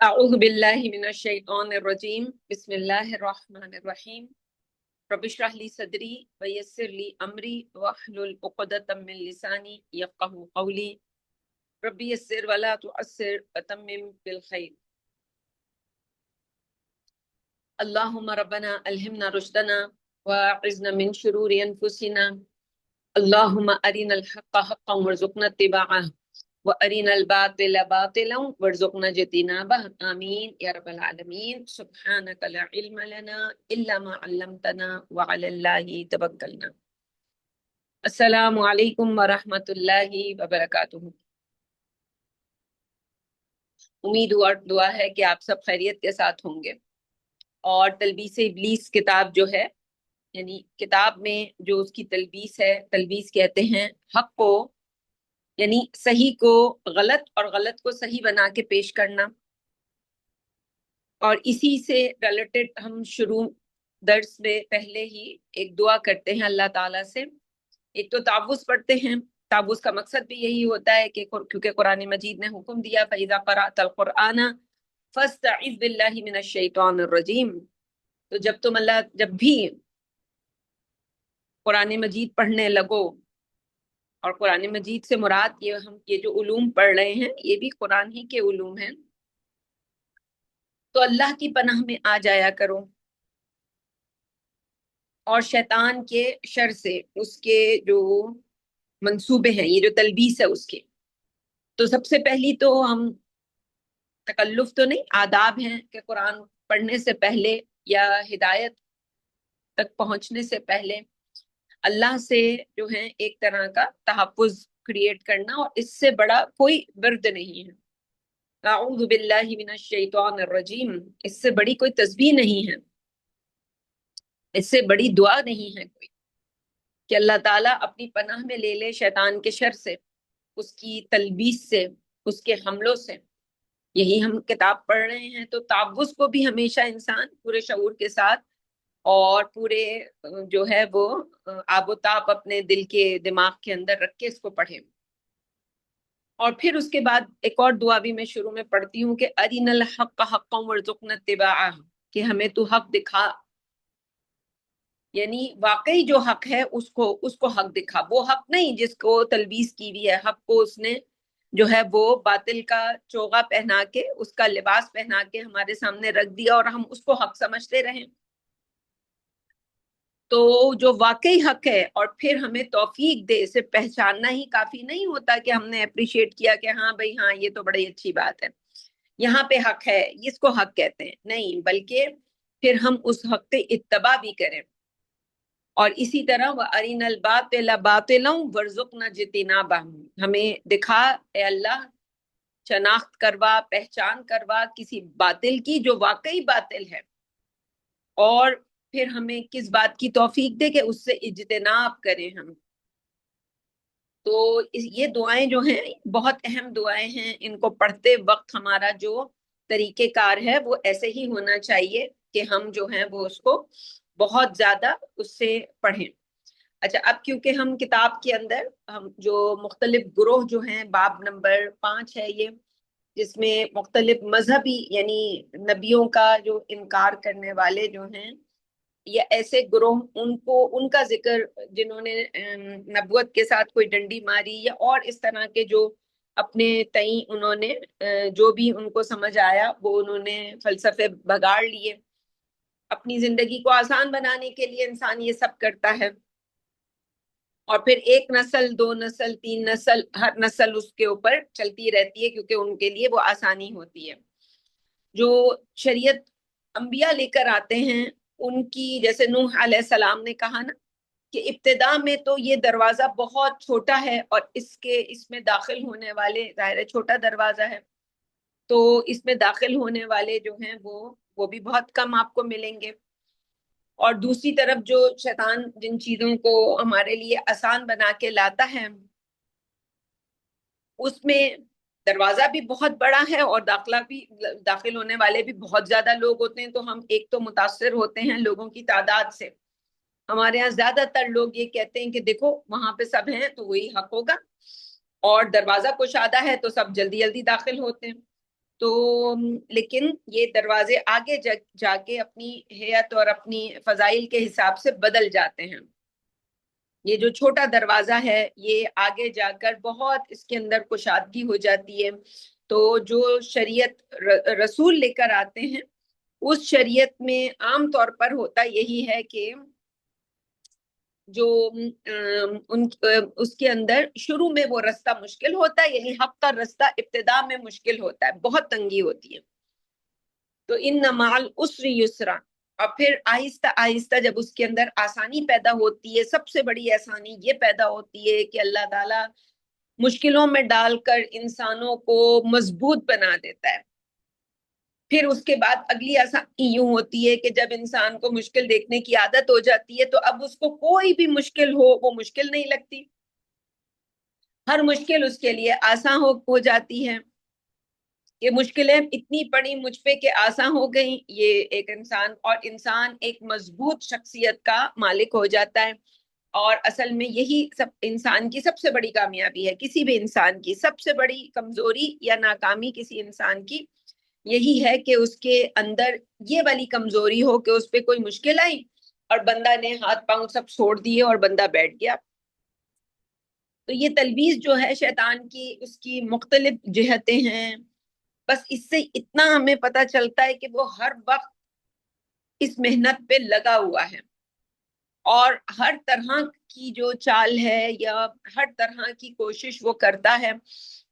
أعوذ بالله من الشيطان الرجيم بسم الله الرحمن الرحيم رب اشرح لي صدري ويسر لي أمري واحلل عقدة من لساني يفقهوا قولي رب يسر ولا تعسر وتمم بالخير اللهم ربنا ألهمنا رشدنا وأعذنا من شرور أنفسنا اللهم أرنا الحق حقا وارزقنا اتباعه وَأَرِنَا الْبَاطِلَ بَاطِلًا وَارْزُقْنَا اجْتِنَابَهُ آمين يا رب العالمين سبحانك لا علم لنا إلا ما علمتنا وعلى الله توكلنا. السلام علیکم ورحمۃ اللہ وبرکاتہ. امید اور دعا ہے کہ آپ سب خیریت کے ساتھ ہوں گے. اور تلبیس ابلیس کتاب جو ہے، یعنی کتاب میں جو اس کی تلبیس ہے، تلبیس کہتے ہیں حق کو، یعنی صحیح کو غلط اور غلط کو صحیح بنا کے پیش کرنا. اور اسی سے ریلیٹڈ ہم شروع درس میں پہلے ہی ایک دعا کرتے ہیں اللہ تعالیٰ سے. ایک تو تعوذ پڑھتے ہیں. تعوذ کا مقصد بھی یہی ہوتا ہے کہ کیونکہ قرآن مجید نے حکم دیا فَإِذَا قَرَأْتَ الْقُرْآنَ فَاسْتَعِذْ بِاللَّهِ مِنَ الشَّيْطَانِ الرَّجِيمِ. تو جب بھی قرآن مجید پڑھنے لگو، اور قرآن مجید سے مراد یہ جو علوم پڑھ رہے ہیں یہ بھی قرآن ہی کے علوم ہیں، تو اللہ کی پناہ میں آ جایا کرو اور شیطان کے شر سے، اس کے جو منصوبے ہیں، یہ جو تلبیس ہے اس کے. تو سب سے پہلی تو ہم تکلف تو نہیں، آداب ہیں کہ قرآن پڑھنے سے پہلے یا ہدایت تک پہنچنے سے پہلے اللہ سے جو ہے ایک طرح کا تحفظ کریٹ کرنا، اور اس سے بڑا کوئی ورد نہیں ہے. اعوذ باللہ من الشیطان الرجیم، اس سے بڑی کوئی تسبیح نہیں ہے، اس سے بڑی دعا نہیں ہے کوئی، کہ اللہ تعالیٰ اپنی پناہ میں لے لے شیطان کے شر سے، اس کی تلبیس سے، اس کے حملوں سے. یہی ہم کتاب پڑھ رہے ہیں، تو تعوذ کو بھی ہمیشہ انسان پورے شعور کے ساتھ اور پورے جو ہے وہ آب و تاب اپنے دل کے دماغ کے اندر رکھ کے اس کو پڑھے. اور پھر اس کے بعد ایک اور دعا بھی میں شروع میں پڑھتی ہوں کہ ارین الحق حقا وارزقنا اتباعہ، کہ ہمیں تو حق دکھا، یعنی واقعی جو حق ہے اس کو حق دکھا. وہ حق نہیں جس کو تلبیس کی ہوئی ہے، حق کو اس نے جو ہے وہ باطل کا چوغا پہنا کے، اس کا لباس پہنا کے ہمارے سامنے رکھ دیا اور ہم اس کو حق سمجھتے رہیں. تو جو واقعی حق ہے، اور پھر ہمیں توفیق دے، اسے پہچاننا ہی کافی نہیں ہوتا کہ ہم نے اپریشیٹ کیا کہ ہاں بھائی ہاں یہ تو بڑی اچھی بات ہے، یہاں پہ حق ہے، اس کو حق کہتے ہیں. نہیں، بلکہ پھر ہم اس حق پہ اتباع بھی کریں. اور اسی طرح وَأَرِنَا الْبَاطِلَ بَاطِلًا وَارْزُقْنَا اجْتِنَابَهُ، ہمیں دکھا اے اللہ، شناخت کروا، پہچان کروا کسی باطل کی جو واقعی باطل ہے، اور پھر ہمیں کس بات کی توفیق دے کہ اس سے اجتناب کریں ہم. تو یہ دعائیں جو ہیں بہت اہم دعائیں ہیں. ان کو پڑھتے وقت ہمارا جو طریقہ کار ہے وہ ایسے ہی ہونا چاہیے کہ ہم جو ہیں وہ اس کو بہت زیادہ اس سے پڑھیں. اچھا، اب کیونکہ ہم کتاب کے اندر ہم جو مختلف گروہ جو ہیں، باب نمبر 5 ہے یہ، جس میں مختلف مذہبی یعنی نبیوں کا جو انکار کرنے والے جو ہیں، یا ایسے گروہ ان کا ذکر جنہوں نے نبوت کے ساتھ کوئی ڈنڈی ماری، یا اور اس طرح کے جو اپنے تئیں انہوں نے جو بھی ان کو سمجھ آیا وہ انہوں نے فلسفے بگاڑ لیے. اپنی زندگی کو آسان بنانے کے لیے انسان یہ سب کرتا ہے، اور پھر ایک نسل، 2 نسل، 3 نسل، ہر نسل اس کے اوپر چلتی رہتی ہے کیونکہ ان کے لیے وہ آسانی ہوتی ہے. جو شریعت انبیاء لے کر آتے ہیں ان کی، جیسے نوح علیہ السلام نے کہا نا کہ ابتدا میں تو یہ دروازہ بہت چھوٹا ہے، اور اس میں داخل ہونے والے، ظاہر چھوٹا دروازہ ہے تو اس میں داخل ہونے والے جو ہیں وہ بھی بہت کم آپ کو ملیں گے. اور دوسری طرف جو شیطان جن چیزوں کو ہمارے لیے آسان بنا کے لاتا ہے، اس میں دروازہ بھی بہت بڑا ہے اور داخل ہونے والے بھی بہت زیادہ لوگ ہوتے ہیں. تو ہم ایک تو متاثر ہوتے ہیں لوگوں کی تعداد سے. ہمارے ہاں زیادہ تر لوگ یہ کہتے ہیں کہ دیکھو وہاں پہ سب ہیں تو وہی حق ہوگا، اور دروازہ کشادہ ہے تو سب جلدی جلدی داخل ہوتے ہیں. تو لیکن یہ دروازے آگے جا کے اپنی حیت اور اپنی فضائل کے حساب سے بدل جاتے ہیں. یہ جو چھوٹا دروازہ ہے یہ آگے جا کر بہت اس کے اندر کشادگی ہو جاتی ہے. تو جو شریعت رسول لے کر آتے ہیں اس شریعت میں عام طور پر ہوتا یہی ہے کہ جو اس کے اندر شروع میں وہ رستہ مشکل ہوتا ہے، یعنی حق کا رستہ ابتدا میں مشکل ہوتا ہے، بہت تنگی ہوتی ہے. تو ان مع العسر یسرا، اور پھر آہستہ آہستہ جب اس کے اندر آسانی پیدا ہوتی ہے، سب سے بڑی آسانی یہ پیدا ہوتی ہے کہ اللہ تعالیٰ مشکلوں میں ڈال کر انسانوں کو مضبوط بنا دیتا ہے. پھر اس کے بعد اگلی آسانی یوں ہوتی ہے کہ جب انسان کو مشکل دیکھنے کی عادت ہو جاتی ہے تو اب اس کو کوئی بھی مشکل ہو وہ مشکل نہیں لگتی، ہر مشکل اس کے لیے آسان ہو جاتی ہے. یہ مشکلیں اتنی پڑی مجھ پہ کہ آسان ہو گئی. یہ ایک انسان ایک مضبوط شخصیت کا مالک ہو جاتا ہے. اور اصل میں یہی سب انسان کی سب سے بڑی کامیابی ہے. کسی بھی انسان کی سب سے بڑی کمزوری یا ناکامی کسی انسان کی یہی ہے کہ اس کے اندر یہ والی کمزوری ہو کہ اس پہ کوئی مشکل آئی اور بندہ نے ہاتھ پاؤں سب چھوڑ دیے اور بندہ بیٹھ گیا. تو یہ تلبیس جو ہے شیطان کی، اس کی مختلف جہتیں ہیں. بس اس سے اتنا ہمیں پتہ چلتا ہے کہ وہ ہر وقت اس محنت پہ لگا ہوا ہے اور ہر طرح کی جو چال ہے یا ہر طرح کی کوشش وہ کرتا ہے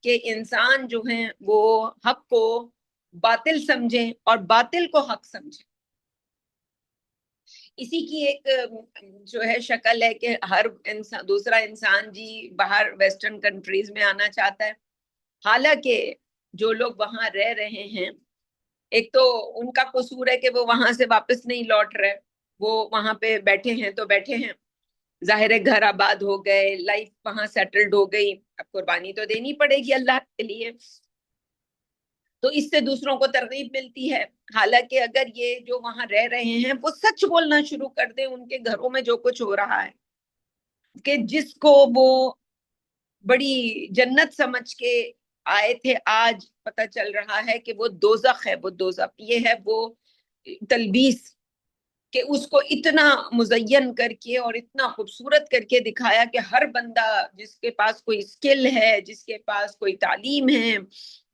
کہ انسان جو ہیں وہ حق کو باطل سمجھیں اور باطل کو حق سمجھیں. اسی کی ایک جو ہے شکل ہے کہ ہر دوسرا انسان جی باہر ویسٹرن کنٹریز میں آنا چاہتا ہے، حالانکہ جو لوگ وہاں رہ رہے ہیں ایک تو ان کا قصور ہے کہ وہ وہاں سے واپس نہیں لوٹ رہے، وہ وہاں پہ بیٹھے ہیں تو بیٹھے ہیں، ظاہر ہے گھر آباد ہو گئے، لائف وہاں سیٹلڈ ہو گئی، اب قربانی تو دینی پڑے گی اللہ کے لیے، تو اس سے دوسروں کو ترغیب ملتی ہے. حالانکہ اگر یہ جو وہاں رہ رہے ہیں وہ سچ بولنا شروع کر دیں ان کے گھروں میں جو کچھ ہو رہا ہے کہ جس کو وہ بڑی جنت سمجھ کے آئے تھے آج پتہ چل رہا ہے کہ وہ دوزخ ہے. وہ دوزخ یہ ہے وہ تلبیس کہ اس کو اتنا مزین کر کے اور اتنا خوبصورت کر کے دکھایا کہ ہر بندہ جس کے پاس کوئی اسکل ہے، جس کے پاس کوئی تعلیم ہے،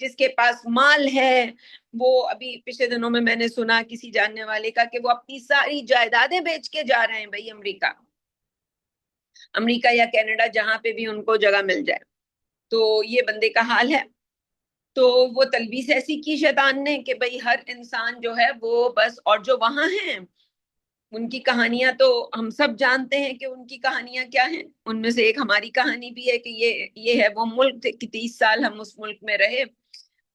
جس کے پاس مال ہے، وہ ابھی پچھلے دنوں میں نے سنا کسی جاننے والے کا کہ وہ اپنی ساری جائیدادیں بیچ کے جا رہے ہیں بھائی امریکہ یا کینیڈا، جہاں پہ بھی ان کو جگہ مل جائے. تو یہ بندے کا حال ہے. تو وہ تلبیس ایسی کی شیطان نے کہ بھئی ہر انسان جو ہے وہ بس، اور جو وہاں ہیں ان کی کہانیاں تو ہم سب جانتے ہیں کہ ان کی کہانیاں کیا ہیں. ان میں سے ایک ہماری کہانی بھی ہے کہ یہ ہے وہ ملک کہ 30 سال ہم اس ملک میں رہے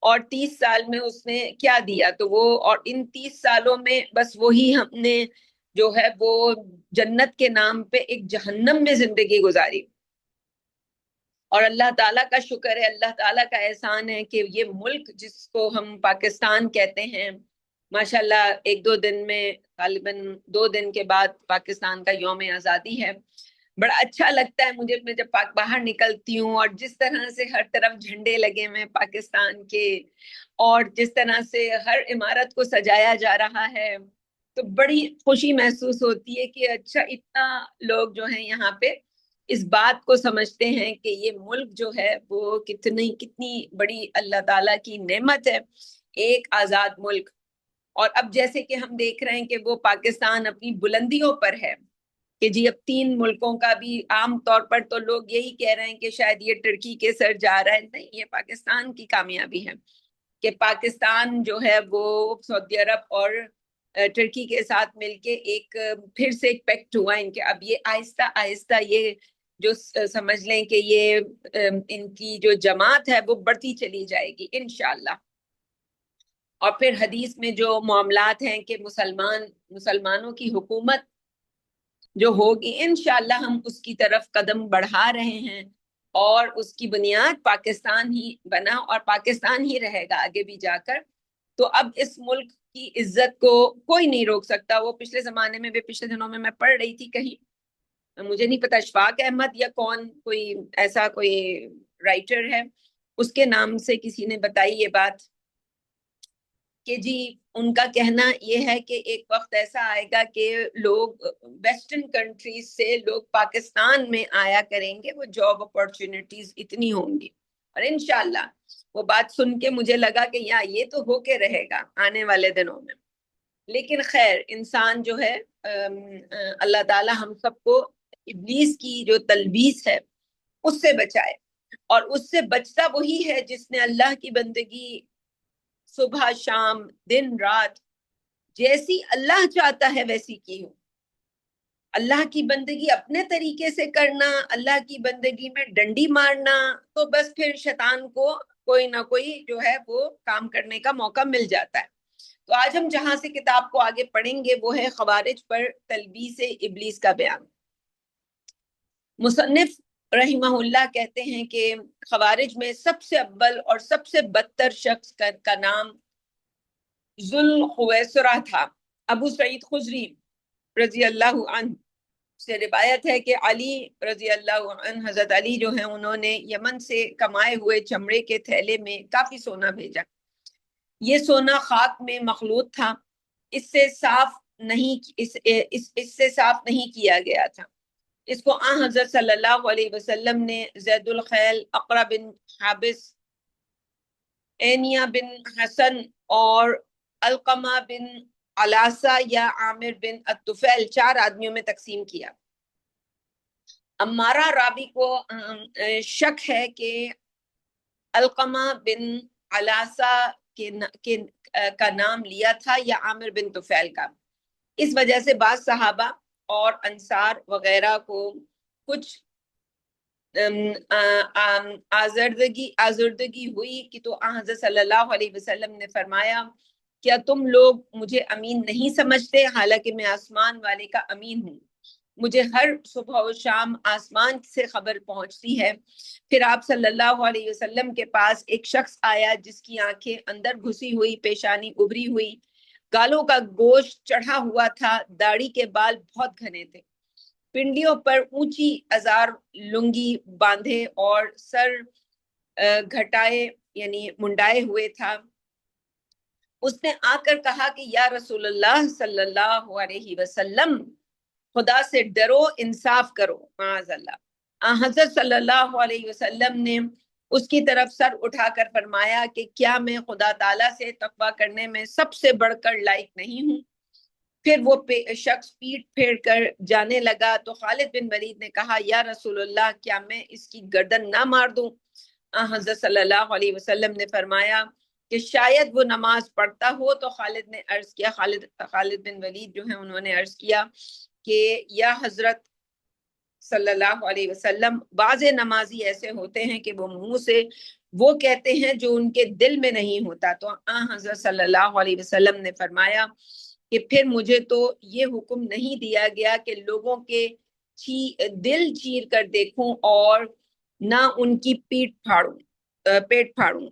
اور 30 سال میں اس نے کیا دیا. تو وہ اور ان 30 سالوں میں بس وہی ہم نے جو ہے وہ جنت کے نام پہ ایک جہنم میں زندگی گزاری. اور اللہ تعالیٰ کا شکر ہے، اللہ تعالیٰ کا احسان ہے کہ یہ ملک جس کو ہم پاکستان کہتے ہیں، ماشاءاللہ ایک دو دن میں غالباً 2 دن کے بعد پاکستان کا یوم آزادی ہے. بڑا اچھا لگتا ہے مجھے میں جب باہر نکلتی ہوں اور جس طرح سے ہر طرف جھنڈے لگے ہوئے پاکستان کے اور جس طرح سے ہر عمارت کو سجایا جا رہا ہے تو بڑی خوشی محسوس ہوتی ہے کہ اچھا اتنا لوگ جو ہیں یہاں پہ اس بات کو سمجھتے ہیں کہ یہ ملک جو ہے وہ کتنی بڑی اللہ تعالیٰ کی نعمت ہے، ایک آزاد ملک. اور اب جیسے کہ ہم دیکھ رہے ہیں کہ وہ پاکستان اپنی بلندیوں پر ہے کہ جی اب 3 ملکوں کا بھی عام طور پر تو لوگ یہی کہہ رہے ہیں کہ شاید یہ ترکی کے سر جا رہا ہے. نہیں، یہ پاکستان کی کامیابی ہے کہ پاکستان جو ہے وہ سعودی عرب اور ترکی کے ساتھ مل کے ایک پھر سے ایک پیکٹ ہوا ان کے. اب یہ آہستہ آہستہ یہ جو سمجھ لیں کہ یہ ان کی جو جماعت ہے وہ بڑھتی چلی جائے گی انشاءاللہ. اور پھر حدیث میں جو معاملات ہیں کہ مسلمانوں کی حکومت جو ہوگی انشاءاللہ ہم اس کی طرف قدم بڑھا رہے ہیں اور اس کی بنیاد پاکستان ہی بنا اور پاکستان ہی رہے گا آگے بھی جا کر. تو اب اس ملک کی عزت کو کوئی نہیں روک سکتا. وہ پچھلے زمانے میں بھی پچھلے دنوں میں پڑھ رہی تھی کہیں، مجھے نہیں پتا اشفاق احمد یا کون کوئی ایسا کوئی رائٹر ہے، اس کے نام سے کسی نے بتائی یہ بات کہ جی ان کا کہنا یہ ہے کہ ایک وقت ایسا آئے گا کہ لوگ ویسٹرن کنٹریز سے لوگ پاکستان میں آیا کریں گے، وہ جاب اپارچونٹیز اتنی ہوں گی، اور انشاءاللہ وہ بات سن کے مجھے لگا کہ یہ تو ہو کے رہے گا آنے والے دنوں میں۔ لیکن خیر، انسان جو ہے اللہ تعالی ہم سب کو ابلیس کی جو تلبیس ہے اس سے بچائے، اور اس سے بچتا وہی ہے جس نے اللہ کی بندگی صبح شام دن رات جیسی اللہ چاہتا ہے ویسی کی ہو۔ اللہ کی بندگی اپنے طریقے سے کرنا، اللہ کی بندگی میں ڈنڈی مارنا، تو بس پھر شیطان کو کوئی نہ کوئی جو ہے وہ کام کرنے کا موقع مل جاتا ہے۔ تو آج ہم جہاں سے کتاب کو آگے پڑھیں گے وہ ہے خوارج پر تلبیس ابلیس کا بیان۔ مصنف رحمہ اللہ کہتے ہیں کہ خوارج میں سب سے اول اور سب سے بدتر شخص کا نام ذوالخویسرہ تھا۔ ابو سعید خدری رضی اللہ عنہ سے روایت ہے کہ علی رضی اللہ عنہ، حضرت علی جو ہیں، انہوں نے یمن سے کمائے ہوئے چمڑے کے تھیلے میں کافی سونا بھیجا۔ یہ سونا خاک میں مخلوط تھا، اس سے صاف نہیں کیا گیا تھا۔ اس کو حضرت صلی اللہ علیہ وسلم نے زید الخیل، اقرا بن حابس، اینیا بن حسن اور القمہ بن علاسہ یا عامر بن الطفیل 4 آدمیوں میں تقسیم کیا۔ امارہ رابی کو شک ہے کہ القمہ بن علاسہ کا نام لیا تھا یا عامر بن طفیل کا۔ اس وجہ سے بعض صحابہ اور انصار وغیرہ کو کچھ آزردگی ہوئی کہ تو حضرت صلی اللہ علیہ وسلم نے فرمایا، کیا تم لوگ مجھے امین نہیں سمجھتے، حالانکہ میں آسمان والے کا امین ہوں، مجھے ہر صبح و شام آسمان سے خبر پہنچتی ہے۔ پھر آپ صلی اللہ علیہ وسلم کے پاس ایک شخص آیا جس کی آنکھیں اندر گھسی ہوئی، پیشانی ابری ہوئی، گالوں کا گوشت چڑھا ہوا تھا، داڑھی کے بال بہت گھنے تھے، پنڈلیوں پر اونچی ازار لنگی باندھے اور سر گھٹائے یعنی منڈائے ہوئے تھا۔ اس نے آ کر کہا کہ یا رسول اللہ صلی اللہ علیہ وسلم، خدا سے ڈرو، انصاف کرو، معاذ اللہ۔ حضرت صلی اللہ علیہ وسلم نے اس کی طرف سر اٹھا کر فرمایا کہ کیا میں خدا تعالیٰ سے تقویٰ کرنے میں سب سے بڑھ کر لائق نہیں ہوں؟ پھر وہ شخص پیٹ پھیر کر جانے لگا تو خالد بن ولید نے کہا یا رسول اللہ، کیا میں اس کی گردن نہ مار دوں؟ حضرت صلی اللہ علیہ وسلم نے فرمایا کہ شاید وہ نماز پڑھتا ہو۔ تو خالد نے عرض کیا، خالد بن ولید جو ہیں انہوں نے عرض کیا کہ یا حضرت صلی اللہ علیہ وسلم، بعض نمازی ایسے ہوتے ہیں کہ وہ منہ سے وہ کہتے ہیں جو ان کے دل میں نہیں ہوتا۔ تو حضرت صلی اللہ علیہ وسلم نے فرمایا کہ پھر مجھے تو یہ حکم نہیں دیا گیا کہ لوگوں کے دل چیر کر دیکھوں اور نہ ان کی پیٹ پھاڑوں۔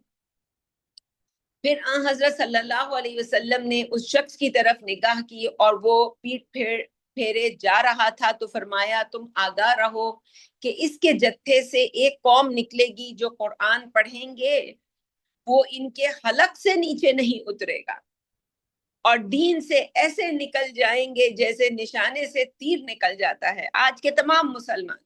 پھر حضرت صلی اللہ علیہ وسلم نے اس شخص کی طرف نگاہ کی اور وہ پیٹ پھیرے جا رہا تھا تو فرمایا تم آگاہ رہو کہ اس کے جتھے سے ایک قوم نکلے گی جو قرآن پڑھیں گے، وہ ان کے حلق سے نیچے نہیں اترے گا، اور دین سے ایسے نکل جائیں گے جیسے نشانے سے تیر نکل جاتا ہے۔ آج کے تمام مسلمان،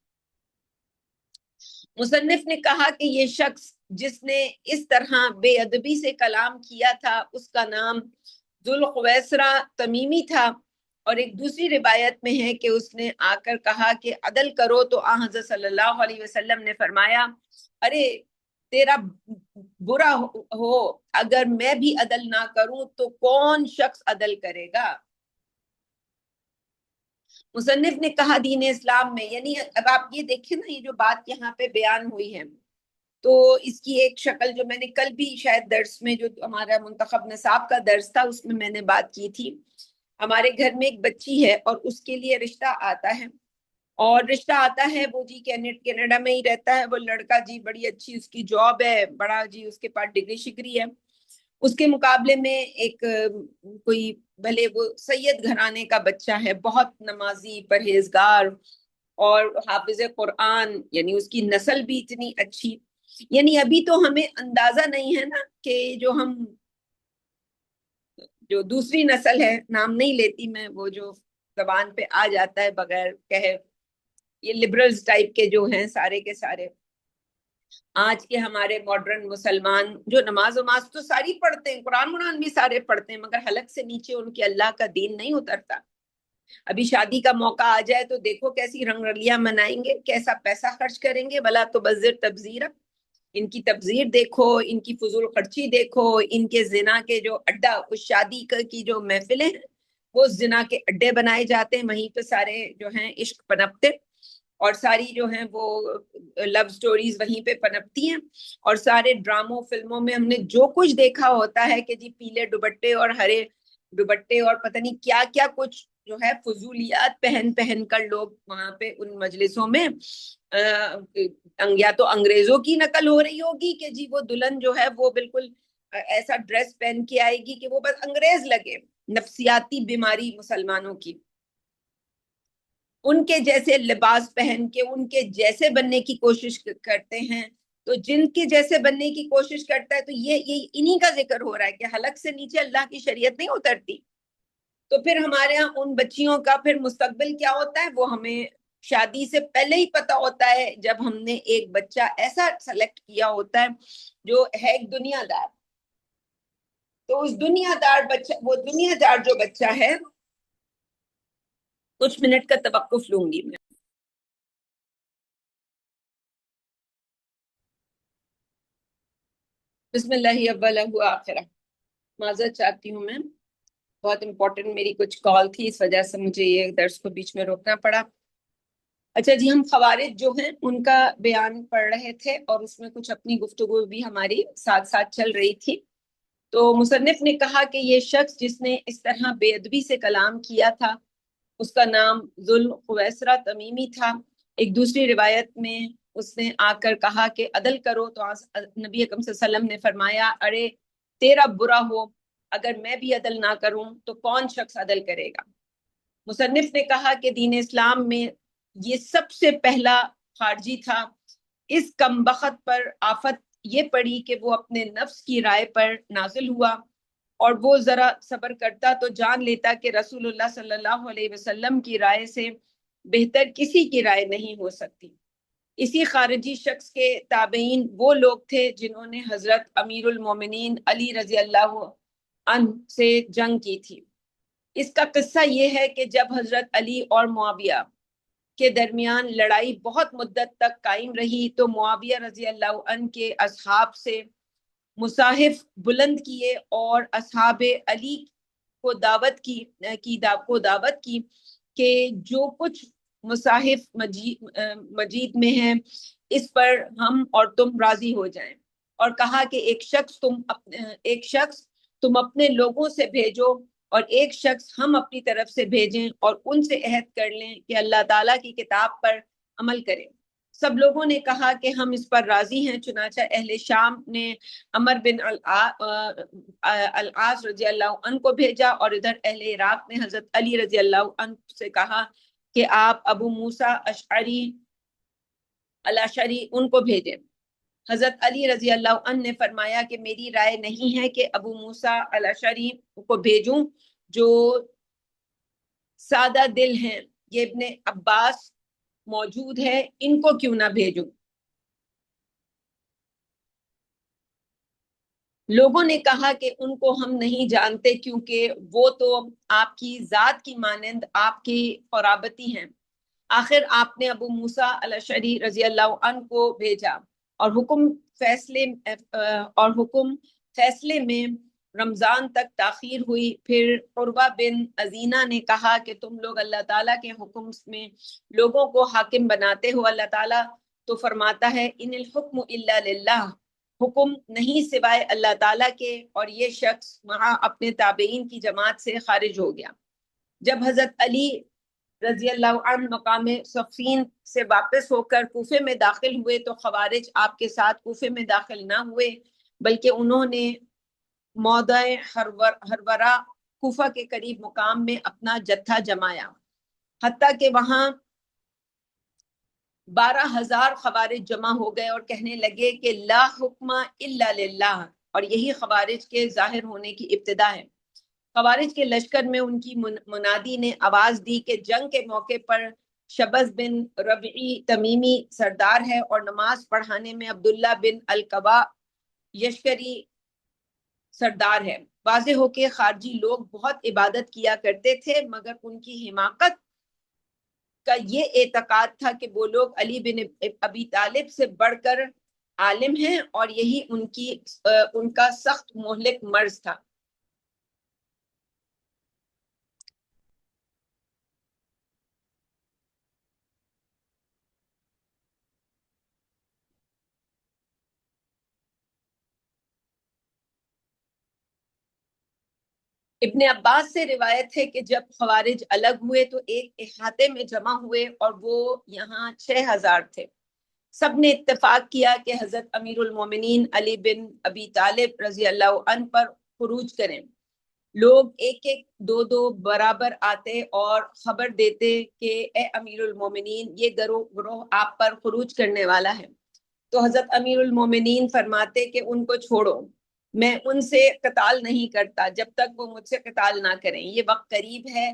مصنف نے کہا کہ یہ شخص جس نے اس طرح بے ادبی سے کلام کیا تھا اس کا نام ذوالخویسرہ تمیمی تھا، اور ایک دوسری روایت میں ہے کہ اس نے آ کر کہا کہ عدل کرو، تو حضرت صلی اللہ علیہ وسلم نے فرمایا ارے تیرا برا ہو، اگر میں بھی عدل نہ کروں تو کون شخص عدل کرے گا؟ مصنف نے کہا دین اسلام میں، یعنی اب آپ یہ دیکھیں نا، یہ جو بات یہاں پہ بیان ہوئی ہے تو اس کی ایک شکل جو میں نے کل بھی شاید درس میں، جو ہمارا منتخب نصاب کا درس تھا اس میں نے بات کی تھی، ہمارے گھر میں ایک بچی ہے اور اس کے لیے رشتہ آتا ہے، اور رشتہ آتا ہے وہ جی کینیڈا میں ہی رہتا ہے، وہ لڑکا جی بڑی اچھی اس کی جاب ہے، بڑا جی اس کے پاس ڈگری شگری ہے، اس کے مقابلے میں ایک کوئی بھلے وہ سید گھرانے کا بچہ ہے، بہت نمازی پرہیزگار اور حافظ قرآن، یعنی اس کی نسل بھی اتنی اچھی، یعنی ابھی تو ہمیں اندازہ نہیں ہے نا کہ جو ہم جو دوسری نسل ہے، نام نہیں لیتی میں، وہ جو زبان پہ آ جاتا ہے بغیر کہے، یہ لبرلز ٹائپ کے جو ہیں سارے کے سارے، آج کے ہمارے ماڈرن مسلمان جو نماز وماز تو ساری پڑھتے ہیں، قرآن بھی سارے پڑھتے ہیں، مگر حلق سے نیچے ان کے اللہ کا دین نہیں اترتا۔ ابھی شادی کا موقع آ جائے تو دیکھو کیسی رنگ رلیاں منائیں گے، کیسا پیسہ خرچ کریں گے، بلا تو بذر تبذیر، ان کی تبذیر دیکھو، ان کی فضول خرچی دیکھو، ان کے زنا کے جو اڈا، اس شادی کی جو محفلیں ہیں وہ زنا کے اڈے بنائے جاتے ہیں، وہیں پہ سارے جو ہیں عشق پنپتے، اور ساری جو ہیں وہ لو سٹوریز وہیں پہ پنپتی ہیں، اور سارے ڈراموں فلموں میں ہم نے جو کچھ دیکھا ہوتا ہے کہ جی پیلے دوپٹے اور ہرے دوپٹے اور پتہ نہیں کیا کیا کچھ جو ہے فضولیات پہن کر لوگ وہاں پہ ان مجلسوں میں یا تو انگریزوں کی نقل ہو رہی ہوگی کہ جی وہ دلہن جو ہے وہ بالکل ایسا ڈریس پہن کے آئے گی کہ وہ بس انگریز لگے، نفسیاتی بیماری مسلمانوں کی، ان کے جیسے لباس پہن کے ان کے جیسے بننے کی کوشش کرتے ہیں۔ تو جن کے جیسے بننے کی کوشش کرتا ہے تو یہ انہی کا ذکر ہو رہا ہے کہ حلق سے نیچے اللہ کی شریعت نہیں اترتی۔ تو پھر ہمارے ہاں ان بچیوں کا پھر مستقبل کیا ہوتا ہے وہ ہمیں شادی سے پہلے ہی پتا ہوتا ہے، جب ہم نے ایک بچہ ایسا سلیکٹ کیا ہوتا ہے جو ہے ایک دنیا دار، تو اس دنیا دار بچہ، وہ دنیا دار جو بچہ ہے، کچھ منٹ کا توقف لوں گی میں۔ بسم اللہ اول آخرہ، معذرت چاہتی ہوں میں، بہت امپورٹنٹ میری کچھ کال تھی، اس وجہ سے مجھے یہ درس کو بیچ میں روکنا پڑا۔ اچھا جی، ہم خوارج جو ہیں ان کا بیان پڑھ رہے تھے اور اس میں کچھ اپنی گفتگو بھی ہماری ساتھ ساتھ چل رہی تھی۔ تو مصنف نے کہا کہ یہ شخص جس نے اس طرح بے ادبی سے کلام کیا تھا اس کا نام ذوالخویسرہ تمیمی تھا۔ ایک دوسری روایت میں اس نے آ کر کہا کہ عدل کرو، تو نبی اکرم صلی اللہ علیہ وسلم نے فرمایا ارے تیرا برا ہو، اگر میں بھی عدل نہ کروں تو کون شخص عدل کرے گا۔ مصنف نے کہا کہ دین اسلام میں یہ سب سے پہلا خارجی تھا، اس کم بخت پر آفت یہ پڑی کہ وہ اپنے نفس کی رائے پر نازل ہوا، اور وہ ذرا صبر کرتا تو جان لیتا کہ رسول اللہ صلی اللہ علیہ وسلم کی رائے سے بہتر کسی کی رائے نہیں ہو سکتی۔ اسی خارجی شخص کے تابعین وہ لوگ تھے جنہوں نے حضرت امیر المومنین علی رضی اللہ عنہ سے جنگ کی تھی۔ اس کا قصہ یہ ہے کہ جب حضرت علی اور معاویہ کے درمیان لڑائی بہت مدت تک قائم رہی تو معاویہ رضی اللہ عنہ کے اصحاب سے مصاحف بلند کیے اور اصحاب علی کو دعوت کی کہ جو کچھ مصاحف مجید میں ہیں اس پر ہم اور تم راضی ہو جائیں، اور کہا کہ ایک شخص تم اپنے لوگوں سے بھیجو اور ایک شخص ہم اپنی طرف سے بھیجیں اور ان سے عہد کر لیں کہ اللہ تعالیٰ کی کتاب پر عمل کریں۔ سب لوگوں نے کہا کہ ہم اس پر راضی ہیں، چنانچہ اہل شام نے عمر بن العاص رضی اللہ عنہ کو بھیجا، اور ادھر اہل عراق نے حضرت علی رضی اللہ عنہ سے کہا کہ آپ ابو موسیٰ الاشعری ان کو بھیجیں۔ حضرت علی رضی اللہ عنہ نے فرمایا کہ میری رائے نہیں ہے کہ ابو موسیٰ الاشعری کو بھیجوں جو سادہ دل ہیں، یہ ابن عباس موجود ہے، ان کو کیوں نہ بھیجوں۔ لوگوں نے کہا کہ ان کو ہم نہیں جانتے کیونکہ وہ تو آپ کی ذات کی مانند آپ کی قرابتی ہیں۔ آخر آپ نے ابو موسیٰ الاشعری رضی اللہ عنہ کو بھیجا، اور حکم فیصلے میں رمضان تک تاخیر ہوئی۔ پھر عروہ بن عزینہ نے کہا کہ تم لوگ اللہ تعالیٰ کے حکم میں لوگوں کو حاکم بناتے ہو، اللہ تعالیٰ تو فرماتا ہے ان الحکم الا للہ، حکم نہیں سوائے اللہ تعالیٰ کے، اور یہ شخص وہاں اپنے تابعین کی جماعت سے خارج ہو گیا۔ جب حضرت علی رضی اللہ عنہ مقام صفین سے واپس ہو کر کوفے میں داخل ہوئے تو خوارج آپ کے ساتھ کوفے میں داخل نہ ہوئے، بلکہ انہوں نے موضع ہرورہ کوفہ کے قریب مقام میں اپنا جتھا جمایا، حتیٰ کہ وہاں 12,000 خوارج جمع ہو گئے اور کہنے لگے کہ لا حکم الا للہ، اور یہی خوارج کے ظاہر ہونے کی ابتدا ہے۔ خوارج کے لشکر میں ان کی منادی نے آواز دی کہ جنگ کے موقع پر شبز بن ربعی تمیمی سردار ہے اور نماز پڑھانے میں عبداللہ بن القبا یشکری سردار ہے۔ واضح ہو کہ خارجی لوگ بہت عبادت کیا کرتے تھے، مگر ان کی حماقت کا یہ اعتقاد تھا کہ وہ لوگ علی بن ابی طالب سے بڑھ کر عالم ہیں اور یہی ان کا سخت مہلک مرض تھا۔ ابن عباس سے روایت ہے کہ جب خوارج الگ ہوئے تو ایک احاطے میں جمع ہوئے اور وہ یہاں 6000 تھے۔ سب نے اتفاق کیا کہ حضرت امیر المومنین علی بن ابی طالب رضی اللہ عنہ پر خروج کریں۔ لوگ ایک ایک دو دو برابر آتے اور خبر دیتے کہ اے امیر المومنین، یہ گروہ آپ پر خروج کرنے والا ہے۔ تو حضرت امیر المومنین فرماتے کہ ان کو چھوڑو، میں ان سے قتال نہیں کرتا جب تک وہ مجھ سے قتال نہ کریں۔ یہ وقت قریب ہے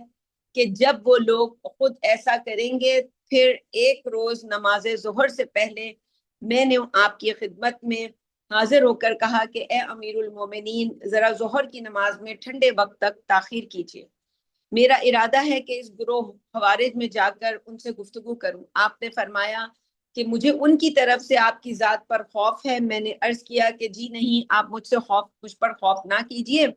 کہ جب وہ لوگ خود ایسا کریں گے۔ پھر ایک روز نماز ظہر سے پہلے میں نے آپ کی خدمت میں حاضر ہو کر کہا کہ اے امیر المومنین، ذرا ظہر کی نماز میں ٹھنڈے وقت تک تاخیر کیجیے، میرا ارادہ ہے کہ اس گروہ خوارج میں جا کر ان سے گفتگو کروں۔ آپ نے فرمایا کہ مجھے ان کی طرف سے آپ کی ذات پر خوف ہے۔ میں نے عرض کیا کہ جی نہیں، آپ مجھ پر خوف نہ کیجیے،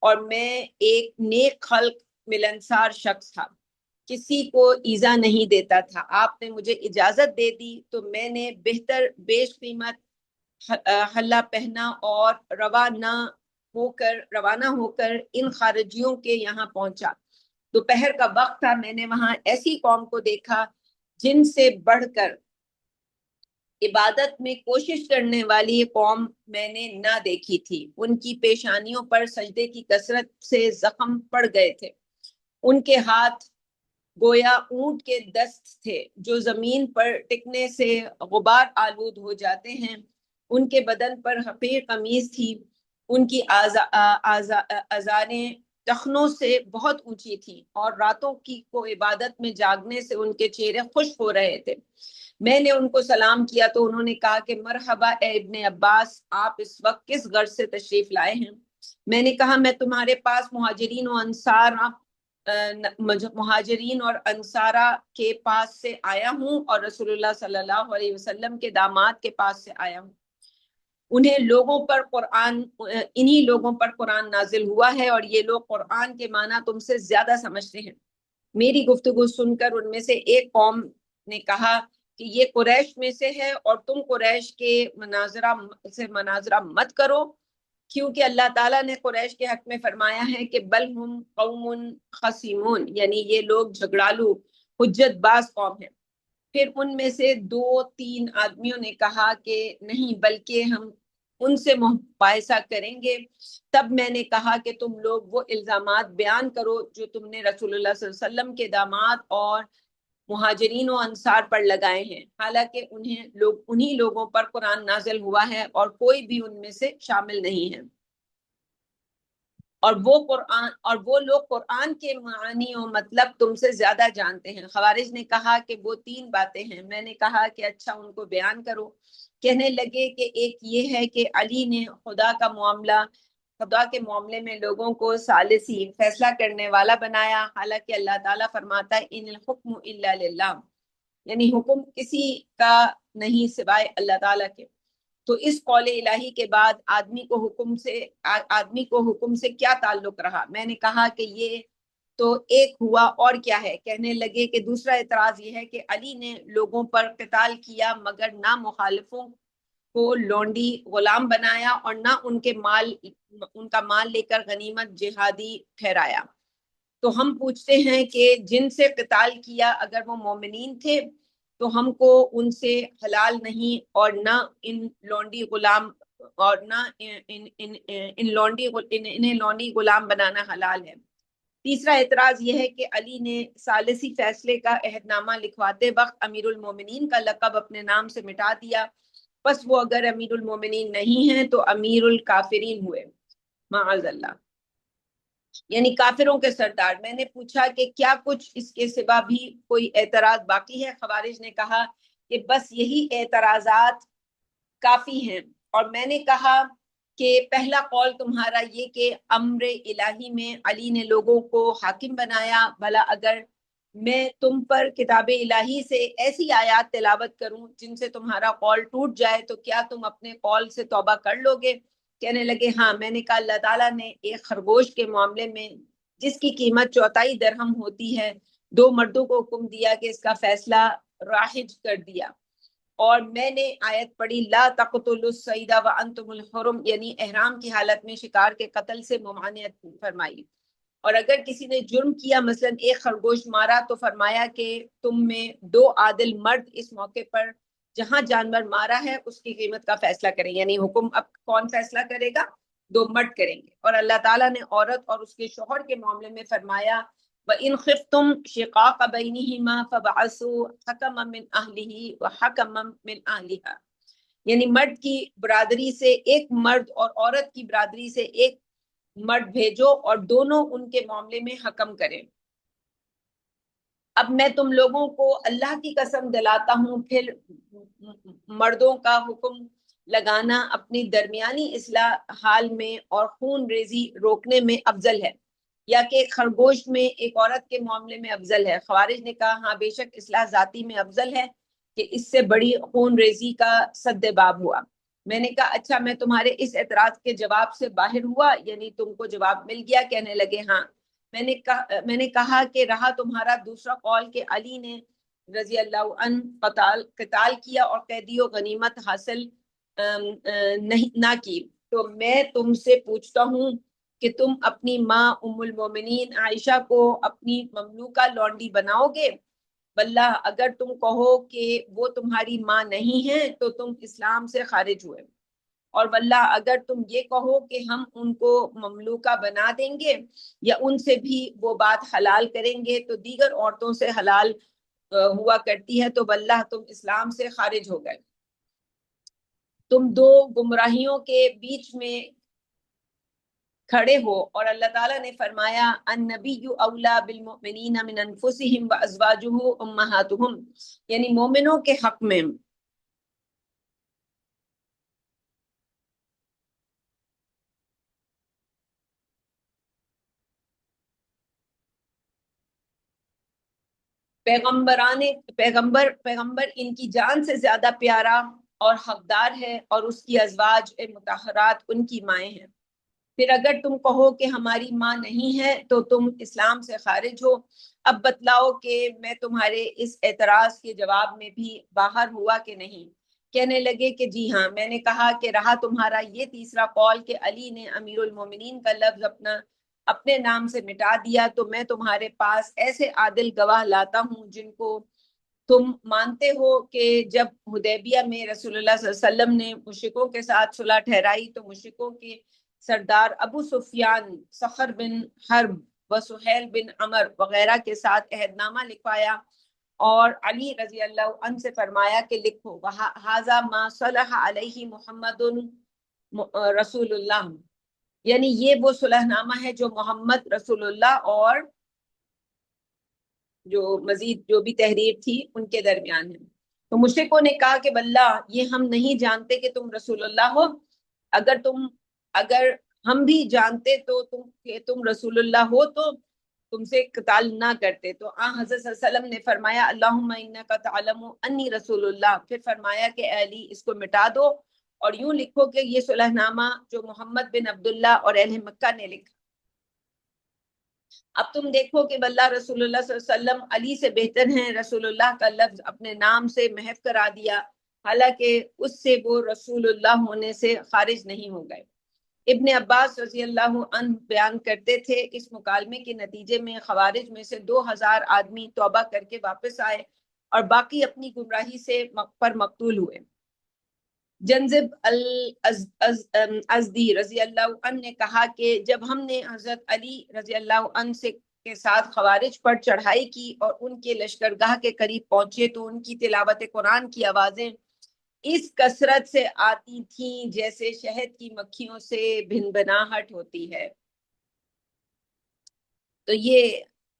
اور میں ایک نیک خلق ملنسار شخص تھا، کسی کو ایذا نہیں دیتا تھا۔ آپ نے مجھے اجازت دے دی تو میں نے بہتر بیش قیمت حلہ پہنا اور روانہ ہو کر ان خارجیوں کے یہاں پہنچا۔ دوپہر کا وقت تھا۔ میں نے وہاں ایسی قوم کو دیکھا جن سے بڑھ کر عبادت میں کوشش کرنے والی قوم میں نے نہ دیکھی تھی۔ ان کی پیشانیوں پر سجدے کی کثرت سے زخم پڑ گئے تھے، ان کے ہاتھ گویا اونٹ کے دست تھے جو زمین پر ٹکنے سے غبار آلود ہو جاتے ہیں۔ ان کے بدن پر حقیر قمیض تھی، ان کی آزاریں ٹخنوں سے بہت اونچی تھی اور راتوں کی کو عبادت میں جاگنے سے ان کے چہرے خشک ہو رہے تھے۔ میں نے ان کو سلام کیا تو انہوں نے کہا کہ مرحبا اے ابن عباس، آپ اس وقت کس غرض سے تشریف لائے ہیں؟ میں نے کہا میں تمہارے پاس مہاجرین اور انصارہ کے پاس سے آیا ہوں اور رسول اللہ صلی اللہ علیہ وسلم کے داماد کے پاس سے آیا ہوں۔ انہی لوگوں پر قرآن نازل ہوا ہے اور یہ لوگ قرآن کے معنی تم سے زیادہ سمجھتے ہیں۔ میری گفتگو سن کر ان میں سے ایک قوم نے کہا کہ یہ قریش میں سے ہے اور تم قریش کے مناظرہ مت کرو، کیونکہ اللہ تعالیٰ نے قریش کے حق میں فرمایا ہے کہ بل ہم قوم خصیمون، یعنی یہ لوگ جھگڑالو حجت باز قوم ہے۔ پھر ان میں سے 2-3 آدمیوں نے کہا کہ نہیں، بلکہ ہم ان سے مباحثہ کریں گے۔ تب میں نے کہا کہ تم لوگ وہ الزامات بیان کرو جو تم نے رسول اللہ صلی اللہ علیہ وسلم کے داماد اور مہاجرین و انصار پر لگائے ہیں، حالانکہ انہی لوگوں پر قرآن نازل ہوا ہے اور کوئی بھی ان میں سے شامل نہیں ہے، اور وہ لوگ قرآن کے معنی و مطلب تم سے زیادہ جانتے ہیں۔ خوارج نے کہا کہ وہ 3 باتیں ہیں۔ میں نے کہا کہ اچھا، ان کو بیان کرو۔ کہنے لگے کہ ایک یہ ہے کہ علی نے خدا کے معاملے میں لوگوں کو ثالثی، فیصلہ کرنے والا بنایا، حالانکہ اللہ تعالیٰ فرماتا ہے ان الحکم الا للہ، یعنی حکم کسی کا نہیں سوائے اللہ تعالیٰ کے۔ تو اس قول الہی کے بعد آدمی کو حکم سے کیا تعلق رہا؟ میں نے کہا کہ یہ تو ایک ہوا، اور کیا ہے؟ کہنے لگے کہ دوسرا اعتراض یہ ہے کہ علی نے لوگوں پر قتال کیا مگر نہ مخالفوں کو لونڈی غلام بنایا اور نہ ان کا مال لے کر غنیمت جہادی ٹھہرایا۔ تو ہم پوچھتے ہیں کہ جن سے قتال کیا اگر وہ مومنین تھے تو ہم کو ان سے حلال نہیں، اور نہ ان لونڈی غلام اور نہ انہیں لونڈی غلام بنانا حلال ہے۔ تیسرا اعتراض یہ ہے کہ علی نے ثالثی فیصلے کا عہد نامہ لکھواتے وقت امیر المومنین کا لقب اپنے نام سے مٹا دیا، پس وہ اگر امیر المومنین نہیں ہیں تو امیر الکافرین ہوئے، معاذ اللہ۔ یعنی کافروں کے سردار۔ میں نے پوچھا کہ کیا کچھ اس کے سوا بھی کوئی اعتراض باقی ہے؟ خوارج نے کہا کہ بس یہی اعتراضات کافی ہیں۔ اور میں نے کہا کہ پہلا قول تمہارا یہ کہ امر الہی میں علی نے لوگوں کو حاکم بنایا، بھلا اگر میں تم پر کتاب الہی سے ایسی آیات تلاوت کروں جن سے تمہارا قول ٹوٹ جائے تو کیا تم اپنے قول سے توبہ کر لو گے؟ کہنے لگے ہاں۔ میں نے کہا اللہ تعالیٰ نے ایک خرگوش کے معاملے میں جس کی قیمت 34 درہم ہوتی ہے، 2 مردوں کو حکم دیا کہ اس کا فیصلہ راحج کر دیا۔ اور میں نے آیت پڑھی لا تقتلوا الصید وانتم الحرم، یعنی احرام کی حالت میں شکار کے قتل سے ممانعت فرمائی۔ اور اگر کسی نے جرم کیا، مثلا ایک خرگوش مارا، تو فرمایا کہ تم میں 2 عادل مرد اس موقع پر جہاں جانور مارا ہے اس کی قیمت کا فیصلہ کریں۔ یعنی حکم اب کون فیصلہ کرے گا؟ 2 مرد کریں گے۔ اور اللہ تعالیٰ نے عورت اور اس کے شوہر کے معاملے میں فرمایا وَإِنْ خِفْتُمْ شِقَاقَ بَيْنِهِمَا فَبَعَثُوا حَكَمًا مِّنْ أَهْلِهِ وَحَكَمًا مِّنْ أَهْلِهَا، یعنی مرد کی برادری سے ایک مرد اور عورت کی برادری سے ایک مرد بھیجو اور دونوں ان کے معاملے میں حکم کریں۔ اب میں تم لوگوں کو اللہ کی قسم دلاتا ہوں، پھر مردوں کا حکم لگانا اپنی درمیانی اصلاح حال میں اور خون ریزی روکنے میں افضل ہے، یا کہ خرگوش میں ایک عورت کے معاملے میں افضل ہے؟ خوارج نے کہا ہاں بے شک اصلاح ذاتی میں افضل ہے کہ اس سے بڑی خون ریزی کا سد باب ہوا۔ میں نے کہا اچھا میں تمہارے اس اعتراض کے جواب سے باہر ہوا، یعنی تم کو جواب مل گیا؟ کہنے لگے ہاں۔ میں نے کہا کہ رہا تمہارا دوسرا قول کہ علی نے رضی اللہ عنہ قتال کیا اور قیدی و غنیمت حاصل نہ کی، تو میں تم سے پوچھتا ہوں کہ تم اپنی ماں ام المومنین عائشہ کو اپنی مملوکہ لونڈی بناؤ گے؟ واللہ اگر تم کہو کہ وہ تمہاری ماں نہیں ہے تو تم اسلام سے خارج ہوئے، اور واللہ اگر تم یہ کہو کہ ہم ان کو مملوکہ بنا دیں گے یا ان سے بھی وہ بات حلال کریں گے تو دیگر عورتوں سے حلال ہوا کرتی ہے، تو واللہ تم اسلام سے خارج ہو گئے۔ تم 2 گمراہیوں کے بیچ میں کھڑے ہو۔ اور اللہ تعالیٰ نے فرمایا النبی اولا بالمؤمنین من انفسهم وازواجہ امہاتہم، یعنی مومنوں کے حق میں پیغمبر ان کی جان سے زیادہ پیارا اور حقدار ہے، اور اس کی ازواج مطہرات ان کی مائیں ہیں۔ پھر اگر تم کہو کہ ہماری ماں نہیں ہے تو تم اسلام سے خارج ہو۔ اب بتلاؤ کہ میں تمہارے اس اعتراض کے جواب میں بھی باہر ہوا کہ نہیں؟ کہنے لگے کہ جی ہاں۔ میں نے کہا کہ رہا تمہارا یہ تیسرا قول کہ علی نے امیر المومنین کا لفظ اپنے نام سے مٹا دیا، تو میں تمہارے پاس ایسے عادل گواہ لاتا ہوں جن کو تم مانتے ہو کہ جب حدیبیہ میں رسول اللہ صلی اللہ علیہ وسلم نے مشرکوں کے ساتھ صلح ٹھہرائی تو مشرکوں کے سردار ابو سفیان، صخر بن حرب و سہیل بن عمر وغیرہ کے ساتھ عہد نامہ لکھوایا، اور علی رضی اللہ عنہ سے فرمایا کہ لکھو ھذا ما صلح علیہ محمد رسول اللہ، یعنی یہ وہ صلح نامہ ہے جو محمد رسول اللہ اور جو مزید جو بھی تحریر تھی ان کے درمیان ہے۔ تو مشرکوں نے کہا کہ واللہ یہ ہم نہیں جانتے کہ تم رسول اللہ ہو، اگر ہم بھی جانتے تو تم رسول اللہ ہو تو تم سے قتال نہ کرتے۔ تو حضرت صلی اللہ علیہ وسلم نے فرمایا اللہم انک تعلم انی رسول اللہ، پھر فرمایا کہ اے علی اس کو مٹا دو اور یوں لکھو کہ یہ صلح نامہ جو محمد بن عبداللہ اور اہل مکہ نے لکھا۔ اب تم دیکھو کہ واللہ رسول اللہ صلی اللہ علیہ وسلم علی سے بہتر ہیں، رسول اللہ کا لفظ اپنے نام سے محو کرا دیا، حالانکہ اس سے وہ رسول اللہ ہونے سے خارج نہیں ہو گئے۔ ابن عباس رضی اللہ عنہ بیان کرتے تھے اس مکالمے کے نتیجے میں خوارج میں سے 2000 آدمی توبہ کر کے واپس آئے اور باقی اپنی گمراہی سے پر مقتول ہوئے۔ جنزب الازدی رضی اللہ عنہ نے کہا کہ جب ہم نے حضرت علی رضی اللہ عنہ کے ساتھ خوارج پر چڑھائی کی اور ان کے لشکرگاہ کے قریب پہنچے تو ان کی تلاوت قرآن کی آوازیں اس کثرت سے آتی تھیں جیسے شہد کی مکھیوں سے بھنبھناہٹ ہوتی ہے۔ تو یہ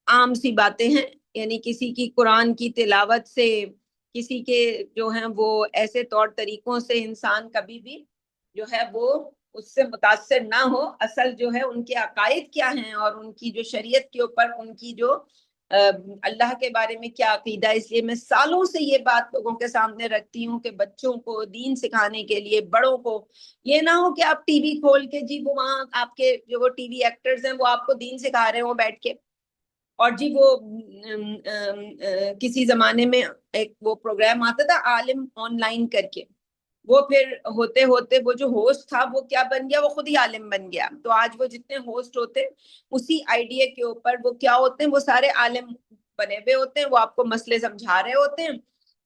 عام سی باتیں ہیں، یعنی کسی کی قرآن کی تلاوت سے، کسی کے جو ہیں وہ ایسے طور طریقوں سے انسان کبھی بھی جو ہے وہ اس سے متاثر نہ ہو. اصل جو ہے ان کے عقائد کیا ہیں اور ان کی جو شریعت کے اوپر ان کی جو اللہ کے بارے میں کیا عقیدہ. اس لیے میں سالوں سے یہ بات لوگوں کے سامنے رکھتی ہوں کہ بچوں کو دین سکھانے کے لیے، بڑوں کو یہ نہ ہو کہ آپ ٹی وی کھول کے جی وہ وہاں آپ کے جو وہ ٹی وی ایکٹرز ہیں وہ آپ کو دین سکھا رہے ہوں بیٹھ کے، اور جی وہ کسی زمانے میں ایک وہ پروگرام آتا تھا عالم آن لائن کر کے، وہ پھر ہوتے ہوتے وہ جو ہوسٹ تھا وہ کیا بن گیا، وہ خود ہی عالم بن گیا. تو آج وہ جتنے ہوسٹ ہوتے اسی آئیڈیا کے اوپر وہ کیا ہوتے ہیں، وہ سارے عالم بنے ہوئے ہوتے ہیں، وہ آپ کو مسئلے سمجھا رہے ہوتے ہیں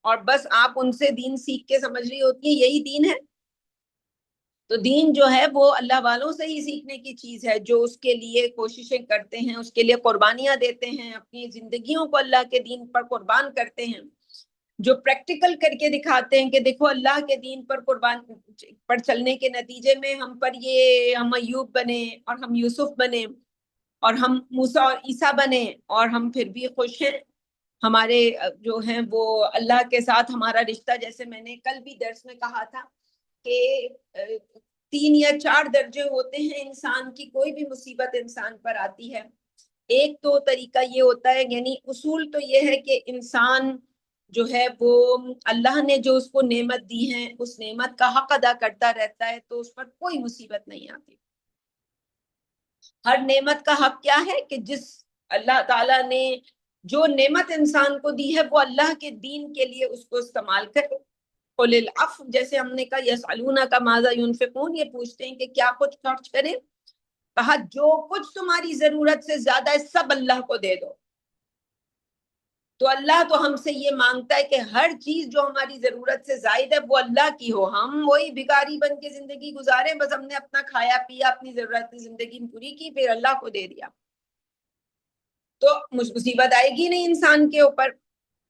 اور بس آپ ان سے دین سیکھ کے سمجھ رہی ہوتی ہیں یہی دین ہے. تو دین جو ہے وہ اللہ والوں سے ہی سیکھنے کی چیز ہے، جو اس کے لیے کوششیں کرتے ہیں، اس کے لیے قربانیاں دیتے ہیں، اپنی زندگیوں کو اللہ کے دین پر قربان کرتے ہیں، جو پریکٹیکل کر کے دکھاتے ہیں کہ دیکھو اللہ کے دین پر قربان پر چلنے کے نتیجے میں ہم پر یہ، ہم ایوب بنے اور ہم یوسف بنے اور ہم موسیٰ اور عیسیٰ بنے اور ہم پھر بھی خوش ہیں. ہمارے جو ہیں وہ اللہ کے ساتھ ہمارا رشتہ، جیسے میں نے کل بھی درس میں کہا تھا کہ 3 یا 4 درجے ہوتے ہیں انسان کی، کوئی بھی مصیبت انسان پر آتی ہے. ایک تو طریقہ یہ ہوتا ہے، یعنی اصول تو یہ ہے کہ انسان جو ہے وہ اللہ نے جو اس کو نعمت دی ہے اس نعمت کا حق ادا کرتا رہتا ہے تو اس پر کوئی مصیبت نہیں آتی. ہر نعمت کا حق کیا ہے کہ جس اللہ تعالیٰ نے جو نعمت انسان کو دی ہے وہ اللہ کے دین کے لیے اس کو استعمال کرے. قل العفو، جیسے ہم نے کہا یسألونک ماذا ينفقون، یہ پوچھتے ہیں کہ کیا کچھ خرچ کریں. کہا جو کچھ تمہاری ضرورت سے زیادہ ہے سب اللہ کو دے دو. تو اللہ تو ہم سے یہ مانگتا ہے کہ ہر چیز جو ہماری ضرورت سے زائد ہے وہ اللہ کی ہو، ہم وہی بھکاری بن کے زندگی گزاریں، بس ہم نے اپنا کھایا پیا، اپنی ضرورت زندگی پوری کی، پھر اللہ کو دے دیا. تو مصیبت آئے گی نہیں انسان کے اوپر.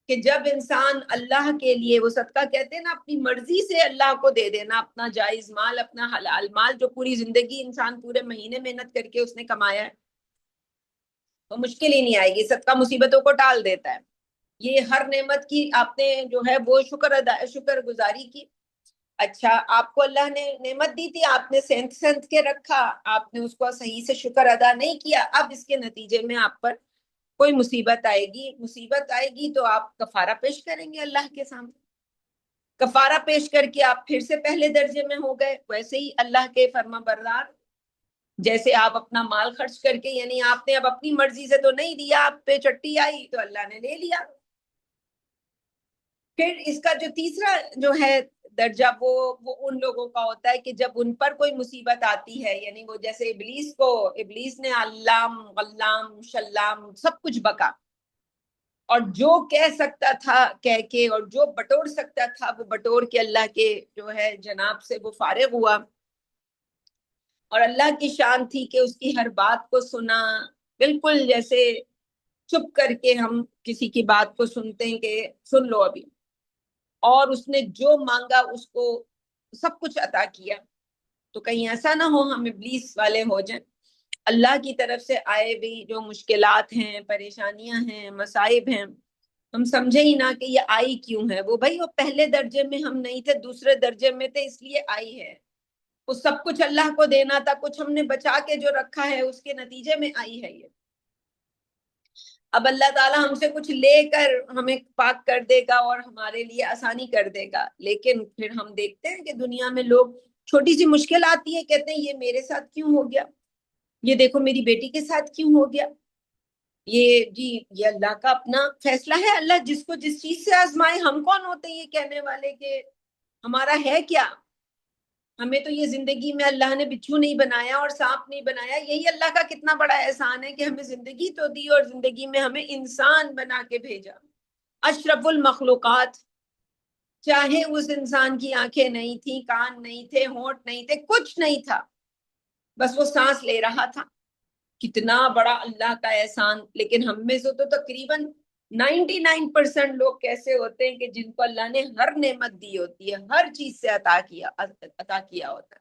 کہ جب انسان اللہ کے لیے، وہ صدقہ کہتے ہیں نا، اپنی مرضی سے اللہ کو دے دینا، اپنا جائز مال، اپنا حلال مال جو پوری زندگی انسان پورے مہینے محنت کر کے اس نے کمایا ہے، تو مشکل ہی نہیں آئے گی. صدقہ مصیبتوں کو ٹال دیتا ہے. یہ ہر نعمت کی آپ نے جو ہے وہ شکر گزاری کی. اچھا آپ کو اللہ نے نعمت دی تھی، آپ نے سینت کے رکھا، آپ نے اس کو صحیح سے شکر ادا نہیں کیا، اب اس کے نتیجے میں آپ پر کوئی مصیبت آئے گی. مصیبت آئے گی تو آپ کفارہ پیش کریں گے اللہ کے سامنے. کفارہ پیش کر کے آپ پھر سے پہلے درجے میں ہو گئے. ویسے ہی اللہ کے فرما بردار، جیسے آپ اپنا مال خرچ کر کے، یعنی آپ نے اب اپنی مرضی سے تو نہیں دیا، آپ پہ چٹی آئی تو اللہ نے لے لیا. پھر اس کا جو تیسرا جو ہے درجہ وہ ان لوگوں کا ہوتا ہے کہ جب ان پر کوئی مصیبت آتی ہے، یعنی وہ جیسے ابلیس نے علام غلام شلام سب کچھ بکا، اور جو کہہ سکتا تھا کہہ کے، اور جو بٹور سکتا تھا وہ بٹور کے اللہ کے جو ہے جناب سے وہ فارغ ہوا. اور اللہ کی شان تھی کہ اس کی ہر بات کو سنا، بالکل جیسے چپ کر کے ہم کسی کی بات کو سنتے ہیں کہ سن لو ابھی. اور اس نے جو مانگا اس کو سب کچھ عطا کیا. تو کہیں ایسا نہ ہو ہم ابلیس والے ہو جائیں. اللہ کی طرف سے آئے بھی جو مشکلات ہیں، پریشانیاں ہیں، مصائب ہیں، ہم سمجھے ہی نہ کہ یہ آئی کیوں ہے. وہ پہلے درجے میں ہم نہیں تھے، دوسرے درجے میں تھے، اس لیے آئی ہے. وہ سب کچھ اللہ کو دینا تھا، کچھ ہم نے بچا کے جو رکھا ہے اس کے نتیجے میں آئی ہے یہ. اب اللہ تعالیٰ ہم سے کچھ لے کر ہمیں پاک کر دے گا اور ہمارے لیے آسانی کر دے گا. لیکن پھر ہم دیکھتے ہیں کہ دنیا میں لوگ چھوٹی سی مشکل آتی ہے کہتے ہیں یہ میرے ساتھ کیوں ہو گیا، یہ دیکھو میری بیٹی کے ساتھ کیوں ہو گیا. یہ اللہ کا اپنا فیصلہ ہے. اللہ جس کو جس چیز سے آزمائے. ہم کون ہوتے ہیں یہ کہنے والے کہ ہمارا ہے کیا. ہمیں تو یہ زندگی میں اللہ نے بچھو نہیں بنایا اور سانپ نہیں بنایا. یہی اللہ کا کتنا بڑا احسان ہے کہ ہمیں زندگی تو دی اور زندگی میں ہمیں انسان بنا کے بھیجا، اشرف المخلوقات. چاہے اس انسان کی آنکھیں نہیں تھی، کان نہیں تھے، ہونٹ نہیں تھے، کچھ نہیں تھا، بس وہ سانس لے رہا تھا. کتنا بڑا اللہ کا احسان. لیکن ہم میں سے تو تقریباً 99% لوگ کیسے ہوتے ہیں کہ جن کو اللہ نے ہر نعمت دی ہوتی ہے، ہر چیز سے عطا کیا ہوتا ہے،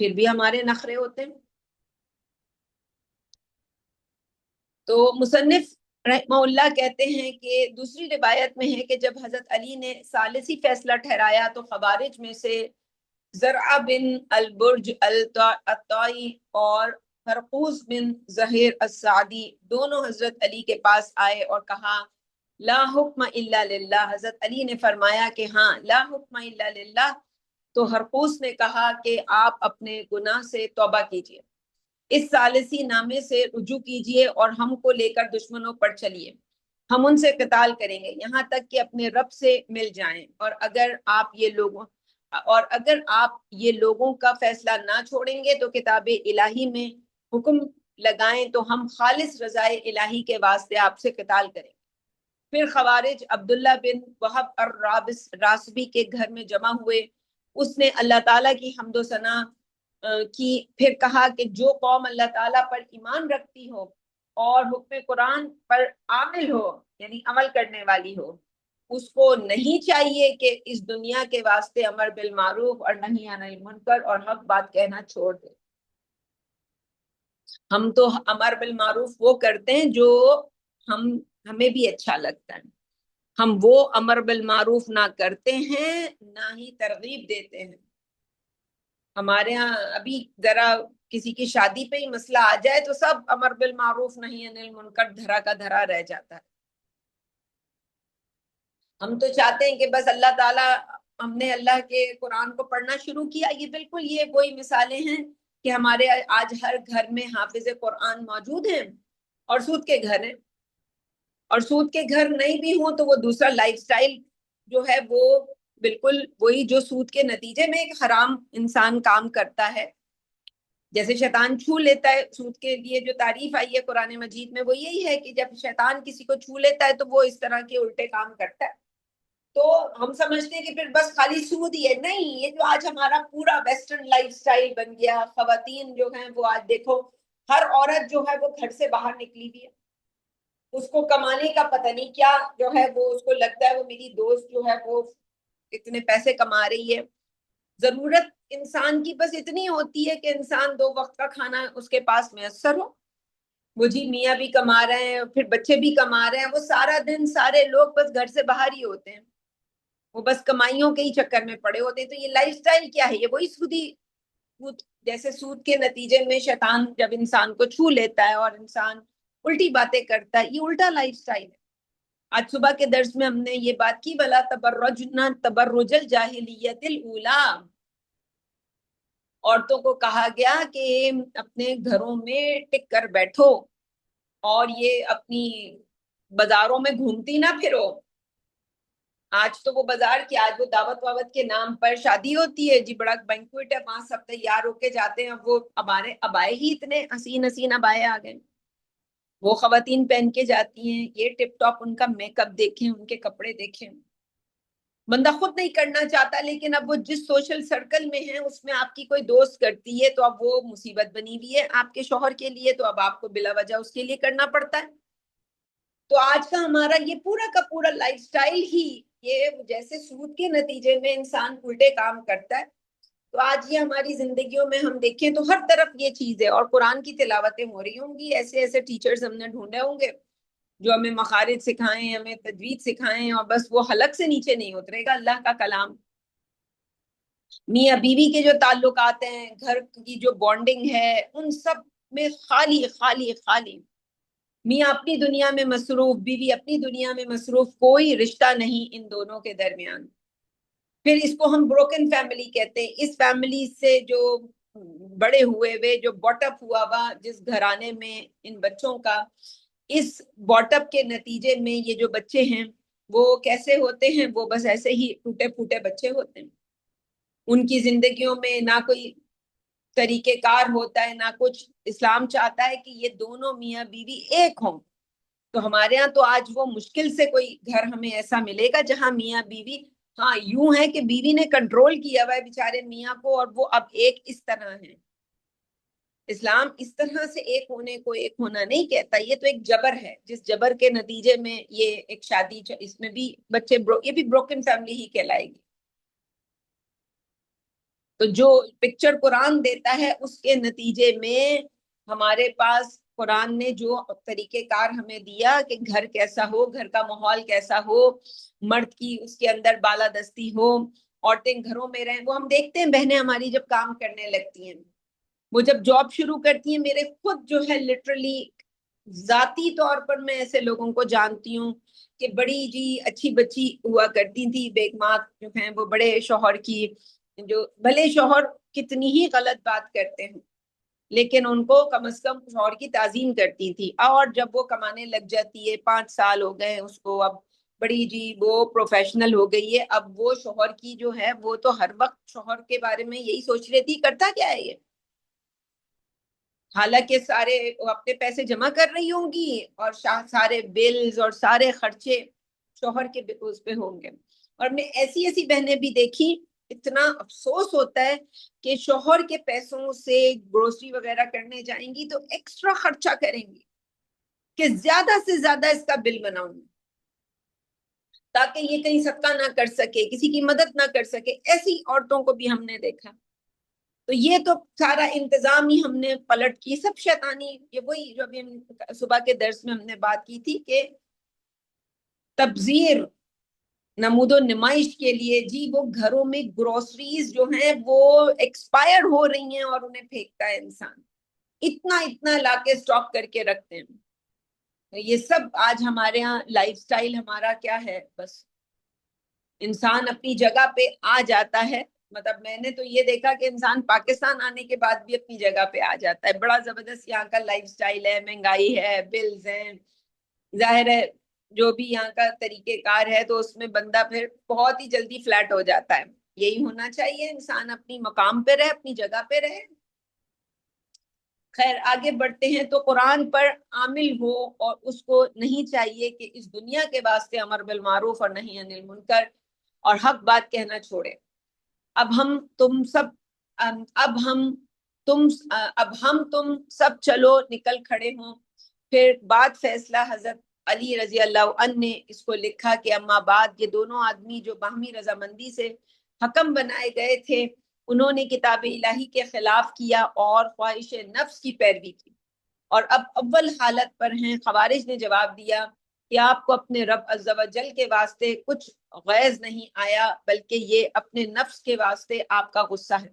پھر بھی ہمارے نخرے ہوتے ہیں. تو مصنف رحمہ کہتے ہیں کہ دوسری روایت میں ہے کہ جب حضرت علی نے ثالثی فیصلہ ٹھہرایا تو خوارج میں سے زرع بن البرج الطائی اور ہرقوز بن زہیر السعدی دونوں حضرت علی کے پاس آئے اور کہا لا حکم الا للہ. حضرت علی نے فرمایا کہ ہاں لا حکم الا للہ. تو ہرقوز نے کہا کہ آپ اپنے گناہ سے توبہ کیجیے، اس ثالثی نامے سے رجوع کیجیے اور ہم کو لے کر دشمنوں پر چلیے، ہم ان سے قتال کریں گے یہاں تک کہ اپنے رب سے مل جائیں، اور اگر آپ یہ لوگوں کا فیصلہ نہ چھوڑیں گے تو کتاب الہی میں حکم لگائیں تو ہم خالص رضائے الہی کے واسطے آپ سے قتال کریں گے. پھر خوارج عبداللہ بن وہب الراسبی کے گھر میں جمع ہوئے. اس نے اللہ تعالیٰ کی حمد و ثنا کی، پھر کہا کہ جو قوم اللہ تعالیٰ پر ایمان رکھتی ہو اور حکم قرآن پر عامل ہو یعنی عمل کرنے والی ہو، اس کو نہیں چاہیے کہ اس دنیا کے واسطے امر بالمعروف اور نہی عن المنکر اور حق بات کہنا چھوڑ دے. ہم تو امر بالمعروف وہ کرتے ہیں جو ہمیں بھی اچھا لگتا ہے، ہم وہ امر بالمعروف نہ کرتے ہیں نہ ہی ترغیب دیتے ہیں. ہمارے ہاں ابھی ذرا کسی کی شادی پہ ہی مسئلہ آ جائے تو سب امر بالمعروف نہی عن المنکر دھرا کا دھرا رہ جاتا ہے. ہم تو چاہتے ہیں کہ بس اللہ تعالیٰ، ہم نے اللہ کے قرآن کو پڑھنا شروع کیا. یہ بالکل یہ وہی مثالیں ہیں کہ ہمارے آج ہر گھر میں حافظ قرآن موجود ہیں اور سود کے گھر ہیں، اور سود کے گھر نہیں بھی ہوں تو وہ دوسرا لائف سٹائل جو ہے وہ بالکل وہی جو سود کے نتیجے میں ایک حرام انسان کام کرتا ہے. جیسے شیطان چھو لیتا ہے، سود کے لیے جو تعریف آئی ہے قرآن مجید میں وہ یہی ہے کہ جب شیطان کسی کو چھو لیتا ہے تو وہ اس طرح کے الٹے کام کرتا ہے. تو ہم سمجھتے ہیں کہ پھر بس خالی سود ہی ہے. نہیں، یہ جو آج ہمارا پورا ویسٹرن لائف سٹائل بن گیا، خواتین جو ہیں وہ آج دیکھو ہر عورت جو ہے وہ گھر سے باہر نکلی ہوئی ہے، اس کو کمانے کا پتہ نہیں کیا جو ہے وہ اس کو لگتا ہے وہ میری دوست جو ہے وہ اتنے پیسے کما رہی ہے. ضرورت انسان کی بس اتنی ہوتی ہے کہ انسان 2 وقت کا کھانا اس کے پاس میسر ہو. وہ جی میاں بھی کما رہے ہیں پھر بچے بھی کما رہے ہیں، وہ سارا دن سارے لوگ بس گھر سے باہر ہی ہوتے ہیں، وہ بس کمائیوں کے ہی چکر میں پڑے ہوتے ہیں. تو یہ لائف سٹائل کیا ہے؟ یہ وہی سودی جیسے سود کے نتیجے میں شیطان جب انسان کو چھو لیتا ہے اور انسان الٹی باتیں کرتا ہے، یہ الٹا لائف سٹائل ہے. آج صبح کے درس میں ہم نے یہ بات کی ولا تبرجنا تبرج الجاہلیت الاولی، عورتوں کو کہا گیا کہ اپنے گھروں میں ٹک کر بیٹھو اور یہ اپنی بازاروں میں گھومتی نہ پھرو. آج تو وہ بازار کی، آج وہ دعوت واوت کے نام پر شادی ہوتی ہے جی، بڑا بینکوٹ ہے، وہاں سب تیار ہو کے جاتے ہیں. وہ ہمارے ابائے ہی اتنے حسین حسین ابائے آ گئے، وہ خواتین پہن کے جاتی ہیں، یہ ٹپ ٹاپ ان کا میک اپ دیکھیں، ان کے کپڑے دیکھیں. بندہ خود نہیں کرنا چاہتا لیکن اب وہ جس سوشل سرکل میں ہے اس میں آپ کی کوئی دوست کرتی ہے تو اب وہ مصیبت بنی ہوئی ہے آپ کے شوہر کے لیے، تو اب آپ کو بلا وجہ اس کے لیے کرنا پڑتا ہے. تو آج کا ہمارا یہ پورا کا پورا لائف سٹائل ہی یہ جیسے سود کے نتیجے میں انسان الٹے کام کرتا ہے. تو آج یہ ہماری زندگیوں میں ہم دیکھیں تو ہر طرف یہ چیز ہے. اور قرآن کی تلاوتیں ہو رہی ہوں گی، ایسے ایسے ٹیچرز ہم نے ڈھونڈے ہوں گے جو ہمیں مخارج سکھائیں، ہمیں تجوید سکھائیں، اور بس وہ حلق سے نیچے نہیں اترے گا اللہ کا کلام. میاں بیوی کے جو تعلقات ہیں، گھر کی جو بانڈنگ ہے، ان سب میں خالی خالی خالی میاں اپنی دنیا میں مصروف، بیوی اپنی دنیا میں مصروف، کوئی رشتہ نہیں ان دونوں کے درمیان. پھر اس کو ہم بروکن فیملی کہتے ہیں. اس فیملی سے جو بڑے ہوئے جو باٹ اپ ہوا جس گھرانے میں ان بچوں کا، اس باٹ اپ کے نتیجے میں یہ جو بچے ہیں وہ کیسے ہوتے ہیں؟ وہ بس ایسے ہی ٹوٹے پھوٹے بچے ہوتے ہیں. ان کی زندگیوں میں نہ کوئی طریقہ کار ہوتا ہے نہ کچھ. اسلام چاہتا ہے کہ یہ دونوں میاں بیوی ایک ہوں. تو ہمارے ہاں تو آج وہ مشکل سے کوئی گھر ہمیں ایسا ملے گا جہاں میاں بیوی، ہاں یوں ہے کہ بیوی نے کنٹرول کیا ہوا ہے بیچارے میاں کو اور وہ اب ایک اس طرح ہے. اسلام اس طرح سے ایک ہونے کو ایک ہونا نہیں کہتا، یہ تو ایک جبر ہے جس جبر کے نتیجے میں یہ ایک شادی، اس میں بھی بچے یہ بھی بروکن فیملی ہی کہلائے گی. تو جو پکچر قرآن دیتا ہے اس کے نتیجے میں ہمارے پاس قرآن نے جو طریقہ کار ہمیں دیا کہ گھر کیسا ہو، گھر کا ماحول کیسا ہو، مرد کی اس کے اندر بالادستی ہو، عورتیں گھروں میں رہیں، وہ ہم دیکھتے ہیں بہنیں ہماری جب کام کرنے لگتی ہیں، وہ جب جاب شروع کرتی ہیں، میرے خود جو ہے لٹرلی ذاتی طور پر میں ایسے لوگوں کو جانتی ہوں کہ بڑی جی اچھی بچی ہوا کرتی تھی، بیگمات جو ہیں وہ بڑے شوہر کی، جو بھلے شوہر کتنی ہی غلط بات کرتے ہیں لیکن ان کو کم از کم شوہر کی تعظیم کرتی تھی، اور جب وہ کمانے لگ جاتی ہے، 5 سال ہو گئے اس کو، اب بڑی جی وہ پروفیشنل ہو گئی ہے، اب وہ شوہر کی جو ہے وہ تو ہر وقت شوہر کے بارے میں یہی سوچ رہی تھی کرتا کیا ہے یہ، حالانکہ سارے اپنے پیسے جمع کر رہی ہوں گی اور سارے بلز اور سارے خرچے شوہر کے اس پہ ہوں گے۔ اور میں ایسی ایسی بہنیں بھی دیکھی، اتنا افسوس ہوتا ہے کہ شوہر کے پیسوں سے گروسری وغیرہ کرنے جائیں گی تو ایکسٹرا خرچہ کریں گی کہ زیادہ سے زیادہ اس کا بل بناؤں گی تاکہ یہ کہیں صدقہ نہ کر سکے، کسی کی مدد نہ کر سکے، ایسی عورتوں کو بھی ہم نے دیکھا۔ تو یہ تو سارا انتظام ہی ہم نے پلٹ کی، سب شیطانی، یہ وہی جو ابھی صبح کے درس میں ہم نے بات کی تھی کہ تبذیر، نمود و نمائش کے لیے جی وہ گھروں میں گروسریز جو ہیں وہ ایکسپائر ہو رہی ہیں اور انہیں پھینکتا ہے انسان، اتنا اتنا لا کے اسٹاک کر کے رکھتے ہیں۔ یہ سب آج ہمارے ہاں لائف سٹائل ہمارا کیا ہے، بس انسان اپنی جگہ پہ آ جاتا ہے، مطلب میں نے تو یہ دیکھا کہ انسان پاکستان آنے کے بعد بھی اپنی جگہ پہ آ جاتا ہے، بڑا زبردست یہاں کا لائف سٹائل ہے، مہنگائی ہے، بلز ہیں، ظاہر ہے جو بھی یہاں کا طریقہ کار ہے تو اس میں بندہ پھر بہت ہی جلدی فلیٹ ہو جاتا ہے۔ یہی ہونا چاہیے، انسان اپنی مقام پہ رہے، اپنی جگہ پہ رہے۔ خیر آگے بڑھتے ہیں، تو قرآن پر عامل ہو اور اس کو نہیں چاہیے کہ اس دنیا کے واسطے امر بالمعروف اور نہی عن المنکر اور حق بات کہنا چھوڑے۔ اب ہم تم سب سب چلو نکل کھڑے ہوں۔ پھر بعد فیصلہ حضرت علی رضی اللہ عنہ نے اس کو لکھا کہ اما بعد، یہ دونوں آدمی جو باہمی رضامندی سے حکم بنائے گئے تھے، انہوں نے کتاب الہی کے خلاف کیا اور خواہش نفس کی پیروی کی، اور اب اول حالت پر ہیں۔ خوارج نے جواب دیا کہ آپ کو اپنے رب عز و جل کے واسطے کچھ غیظ نہیں آیا، بلکہ یہ اپنے نفس کے واسطے آپ کا غصہ ہے۔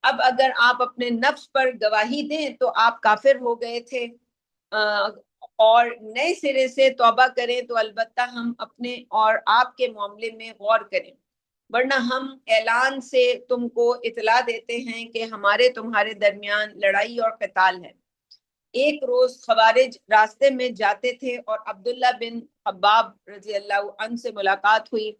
اب اگر آپ اپنے نفس پر گواہی دیں تو آپ کافر ہو گئے تھے، اور نئے سرے سے توبہ کریں تو البتہ ہم اپنے اور آپ کے معاملے میں غور کریں، ورنہ ہم اعلان سے تم کو اطلاع دیتے ہیں کہ ہمارے تمہارے درمیان لڑائی اور قتال ہے۔ ایک روز خوارج راستے میں جاتے تھے اور عبداللہ بن خباب رضی اللہ عنہ سے ملاقات ہوئی۔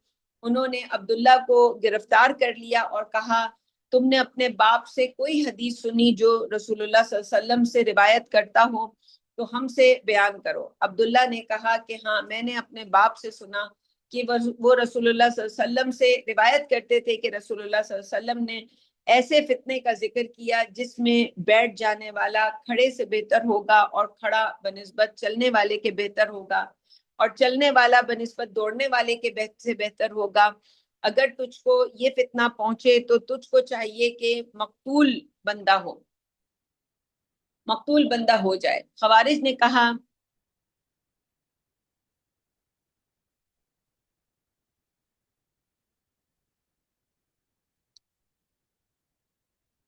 انہوں نے عبداللہ کو گرفتار کر لیا اور کہا تم نے اپنے باپ سے کوئی حدیث سنی جو رسول اللہ صلی اللہ علیہ وسلم سے روایت کرتا ہو تو ہم سے بیان کرو۔ عبداللہ نے کہا کہ ہاں، میں نے اپنے باپ سے سنا کہ وہ رسول اللہ صلی اللہ علیہ وسلم سے روایت کرتے تھے کہ رسول اللہ صلی اللہ علیہ وسلم نے ایسے فتنے کا ذکر کیا جس میں بیٹھ جانے والا کھڑے سے بہتر ہوگا اور کھڑا بنسبت چلنے والے کے بہتر ہوگا، اور چلنے والا بنسبت دوڑنے والے کے سے بہتر ہوگا۔ اگر تجھ کو یہ فتنہ پہنچے تو تجھ کو چاہیے کہ مقتول بندہ ہو جائے۔ خوارج نے کہا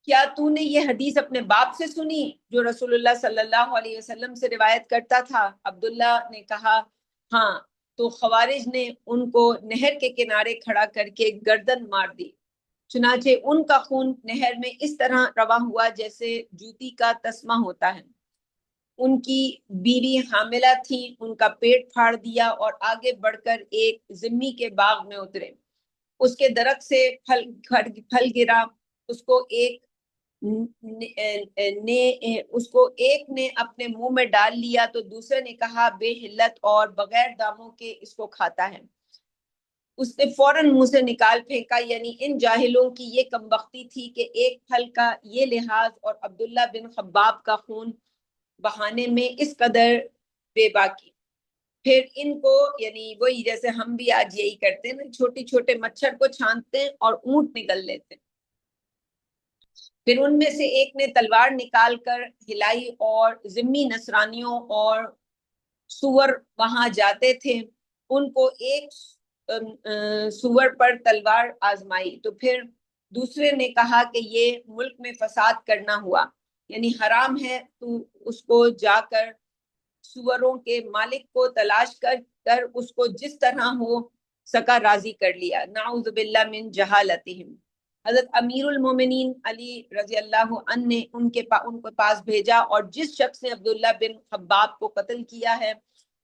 کیا تو نے یہ حدیث اپنے باپ سے سنی جو رسول اللہ صلی اللہ علیہ وسلم سے روایت کرتا تھا؟ عبداللہ نے کہا ہاں۔ تو خوارج نے ان کو نہر کے کنارے کھڑا کر کے گردن مار دی، چنانچہ ان کا خون نہر میں اس طرح رواں ہوا جیسے جوتی کا تسمہ ہوتا ہے۔ ان کی بیوی حاملہ تھی، ان کا پیٹ پھاڑ دیا اور آگے بڑھ کر ایک ذمی کے باغ میں اترے۔ اس کے درخت سے پھل گرا، اس کو ایک نے اپنے منہ میں ڈال لیا تو دوسرے نے کہا بے حلت اور بغیر داموں کے اس کو کھاتا ہے۔ اس نے فوراً منہ سے نکال پھینکا، یعنی ان جاہلوں کی یہ کم بختی تھی کہ ایک پھل کا یہ لحاظ اور عبداللہ بن خباب کا خون بہانے میں اس قدر بے باکی۔ پھر ان کو، یعنی وہی جیسے ہم بھی آج یہی کرتے ہیں، چھوٹے چھوٹے مچھر کو چھانتے ہیں اور اونٹ نکل لیتے ہیں۔ پھر ان میں سے ایک نے تلوار نکال کر ہلائی اور ذمی نصرانیوں اور سور وہاں جاتے تھے ان کو ایک سور پر تلوار آزمائی، تو پھر دوسرے نے کہا کہ یہ ملک میں فساد کرنا ہوا، یعنی حرام ہے، تو اس کو جا کر سوروں کے مالک کو تلاش کر اس کو جس طرح ہو سکا راضی کر لیا، نعوذ باللہ من جہالتہم۔ حضرت امیر المومنین علی رضی اللہ عنہ نے ان کے پاس بھیجا، اور جس شخص نے عبداللہ بن خباب کو قتل کیا ہے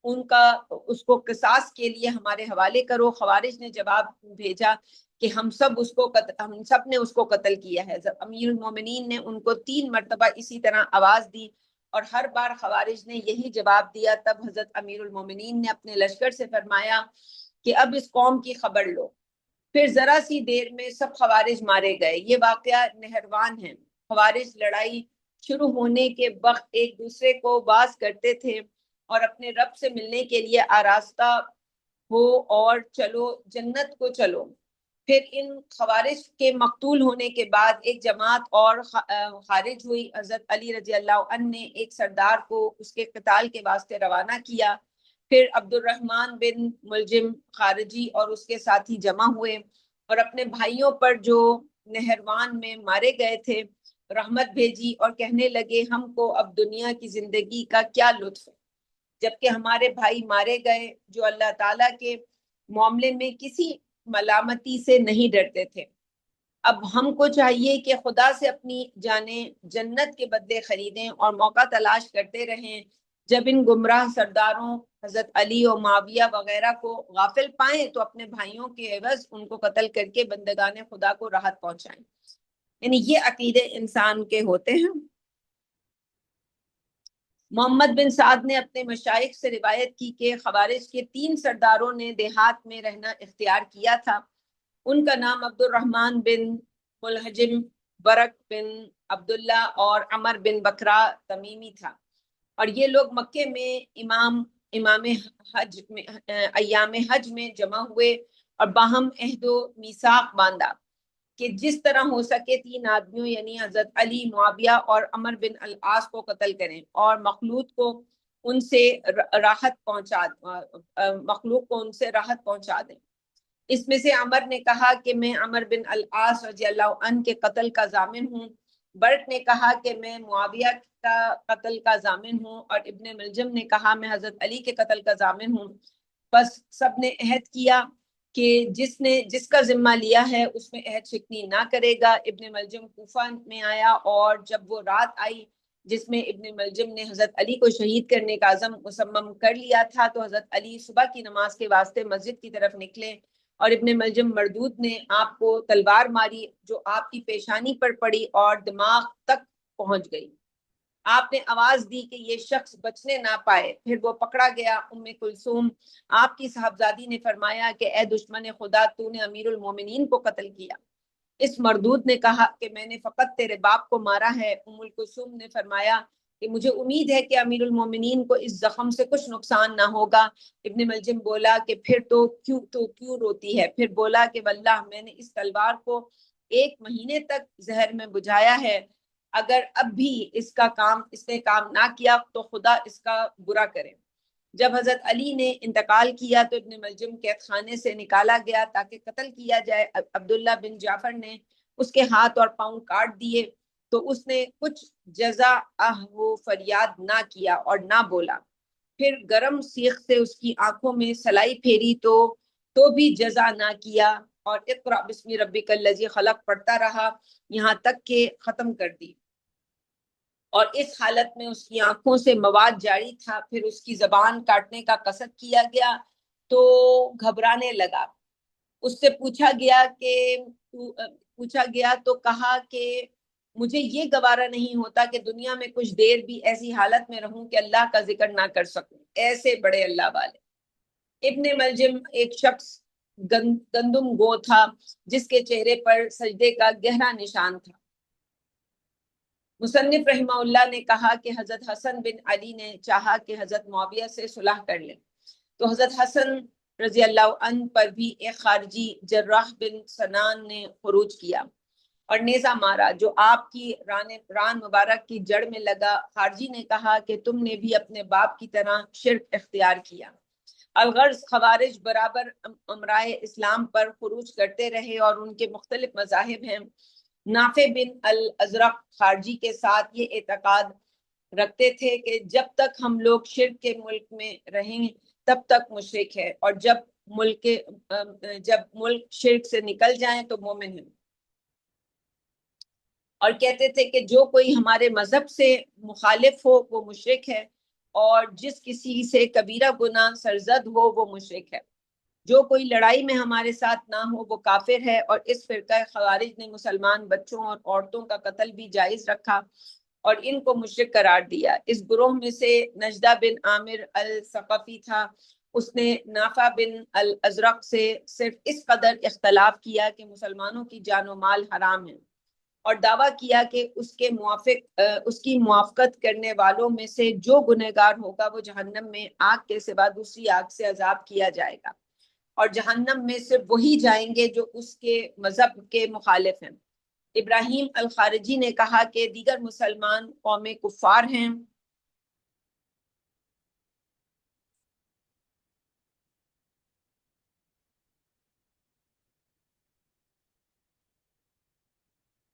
اس کو قصاص کے لیے ہمارے حوالے کرو۔ خوارج نے جواب بھیجا کہ ہم سب نے اس کو قتل کیا ہے۔ امیر المومنین نے ان کو 3 مرتبہ اسی طرح آواز دی اور ہر بار خوارج نے یہی جواب دیا۔ تب حضرت امیر المومنین نے اپنے لشکر سے فرمایا کہ اب اس قوم کی خبر لو۔ پھر ذرا سی دیر میں سب خوارج مارے گئے۔ یہ واقعہ نہروان ہے۔ خوارج لڑائی شروع ہونے کے وقت ایک دوسرے کو باز کرتے تھے اور اپنے رب سے ملنے کے لیے آراستہ ہو اور چلو جنت کو چلو۔ پھر ان خوارج کے مقتول ہونے کے بعد ایک جماعت اور خارج ہوئی۔ حضرت علی رضی اللہ عنہ نے ایک سردار کو اس کے قتال کے واسطے روانہ کیا۔ پھر عبد الرحمن بن ملجم خارجی اور اس کے ساتھی جمع ہوئے اور اپنے بھائیوں پر جو نہروان میں مارے گئے تھے رحمت بھیجی اور کہنے لگے ہم کو اب دنیا کی زندگی کا کیا لطف ہے، جبکہ ہمارے بھائی مارے گئے جو اللہ تعالیٰ کے معاملے میں کسی ملامتی سے نہیں ڈرتے تھے۔ اب ہم کو چاہیے کہ خدا سے اپنی جانیں جنت کے بدلے خریدیں اور موقع تلاش کرتے رہیں۔ جب ان گمراہ سرداروں حضرت علی و معاویہ وغیرہ کو غافل پائیں تو اپنے بھائیوں کے عوض ان کو قتل کر کے بندگان خدا کو راحت پہنچائیں۔ یعنی یہ عقیدے انسان کے ہوتے ہیں۔ محمد بن سعد نے اپنے مشائخ سے روایت کی کہ خوارج کے 3 سرداروں نے دیہات میں رہنا اختیار کیا تھا۔ ان کا نام عبد الرحمن بن ملحجم، برق بن عبداللہ اور عمر بن بکرا تمیمی تھا، اور یہ لوگ مکے میں ایام حج میں جمع ہوئے اور باہم عہد و میثاق باندھا کہ جس طرح ہو سکے 3 آدمیوں یعنی حضرت علی، معاویہ اور عمر بن العاص کو قتل کریں اور مخلوق کو ان سے راحت پہنچا دیں۔ اس میں سے عمر نے کہا کہ میں عمر بن العاص رضی اللہ عنہ کے قتل کا ضامن ہوں، برق نے کہا کہ میں معاویہ کا قتل کا ضامن ہوں، اور ابن ملجم نے کہا میں حضرت علی کے قتل کا ضامن ہوں۔ بس سب نے عہد کیا کہ جس کا ذمہ لیا ہے اس میں عہد شکنی نہ کرے گا۔ ابن ملجم کوفہ میں آیا، اور جب وہ رات آئی جس میں ابن ملجم نے حضرت علی کو شہید کرنے کا عزم مصمم کر لیا تھا، تو حضرت علی صبح کی نماز کے واسطے مسجد کی طرف نکلے اور ابن ملجم مردود نے آپ کو تلوار ماری جو آپ کی پیشانی پر پڑی اور دماغ تک پہنچ گئی۔ آپ نے آواز دی کہ یہ شخص بچنے نہ پائے، پھر وہ پکڑا گیا۔ ام کلثوم آپ کی صاحبزادی نے فرمایا کہ اے دشمن خدا، تو نے امیر المومنین کو قتل کیا۔ اس مردود نے کہا کہ میں نے فقط تیرے باپ کو مارا ہے۔ ام کلثوم نے فرمایا کہ مجھے امید ہے کہ امیر المومنین کو اس زخم سے کچھ نقصان نہ ہوگا۔ ابن ملجم بولا کہ پھر تو کیوں روتی ہے؟ پھر بولا کہ واللہ میں نے اس تلوار کو 1 مہینے تک زہر میں بجھایا ہے، اگر اب بھی اس نے کام نہ کیا تو خدا اس کا برا کرے۔ جب حضرت علی نے انتقال کیا تو ابن ملجم قید خانے سے نکالا گیا تاکہ قتل کیا جائے۔ عبداللہ بن جعفر نے اس کے ہاتھ اور پاؤں کاٹ دیے تو اس نے کچھ جزا و فریاد نہ کیا اور نہ بولا۔ پھر گرم سیخ سے اس کی آنکھوں میں سلائی پھیری تو بھی جزا نہ کیا، اور اقرأ بسم ربک الذی خلق پڑھتا رہا یہاں تک کہ ختم کر دی، اور اس حالت میں اس کی آنکھوں سے مواد جاری تھا۔ پھر اس کی زبان کاٹنے کا قصد کیا گیا تو گھبرانے لگا۔ اس سے پوچھا گیا تو کہا کہ مجھے یہ گوارا نہیں ہوتا کہ دنیا میں کچھ دیر بھی ایسی حالت میں رہوں کہ اللہ کا ذکر نہ کر سکوں، ایسے بڑے اللہ والے۔ ابن ملجم ایک شخص گندم گو تھا جس کے چہرے پر سجدے کا گہرا نشان تھا۔ مصنف رحمہ اللہ نے کہا کہ حضرت حسن بن علی نے چاہا کہ حضرت معاویہ سے صلح کر لیں، تو حضرت حسن رضی اللہ عنہ پر بھی ایک خارجی جراح بن سنان نے خروج کیا۔ اور نیزہ مارا جو آپ کی ران مبارک کی جڑ میں لگا۔ خارجی نے کہا کہ تم نے بھی اپنے باپ کی طرح شرک اختیار کیا۔ الغرض خوارج برابر امرائے اسلام پر خروج کرتے رہے اور ان کے مختلف مذاہب ہیں۔ نافع بن الازرق خارجی کے ساتھ یہ اعتقاد رکھتے تھے کہ جب تک ہم لوگ شرک کے ملک میں رہیں تب تک مشرک ہے، اور جب ملک شرک سے نکل جائیں تو مومن ہیں، اور کہتے تھے کہ جو کوئی ہمارے مذہب سے مخالف ہو وہ مشرک ہے، اور جس کسی سے کبیرہ گناہ سرزد ہو وہ مشرک ہے۔ جو کوئی لڑائی میں ہمارے ساتھ نہ ہو وہ کافر ہے۔ اور اس فرقہ خوارج نے مسلمان بچوں اور عورتوں کا قتل بھی جائز رکھا اور ان کو مشرک قرار دیا۔ اس گروہ میں سے نجدہ بن عامر الثقفی تھا۔ اس نے نافع بن الازرق سے صرف اس قدر اختلاف کیا کہ مسلمانوں کی جان و مال حرام ہے، اور دعویٰ کیا کہ اس کی موافقت کرنے والوں میں سے جو گنہگار ہوگا وہ جہنم میں آگ کے سوا دوسری آگ سے عذاب کیا جائے گا، اور جہنم میں صرف وہی جائیں گے جو اس کے مذہب کے مخالف ہیں۔ ابراہیم الخارجی نے کہا کہ دیگر مسلمان قومیں کفار ہیں،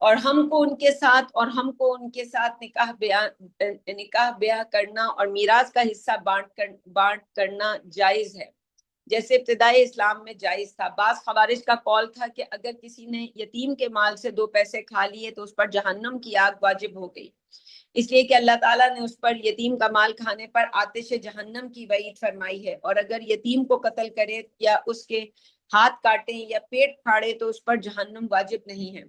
اور ہم کو ان کے ساتھ نکاح بیاہ کرنا اور میراث کا حصہ بانٹ کرنا جائز ہے، جیسے ابتدائی اسلام میں جائز تھا۔ بعض خوارج کا قول تھا کہ اگر کسی نے یتیم کے مال سے 2 پیسے کھا لیے تو اس پر جہنم کی آگ واجب ہو گئی، اس لیے کہ اللہ تعالیٰ نے اس پر یتیم کا مال کھانے پر آتش جہنم کی وعید فرمائی ہے، اور اگر یتیم کو قتل کرے یا اس کے ہاتھ کاٹیں یا پیٹ پھاڑے تو اس پر جہنم واجب نہیں ہے۔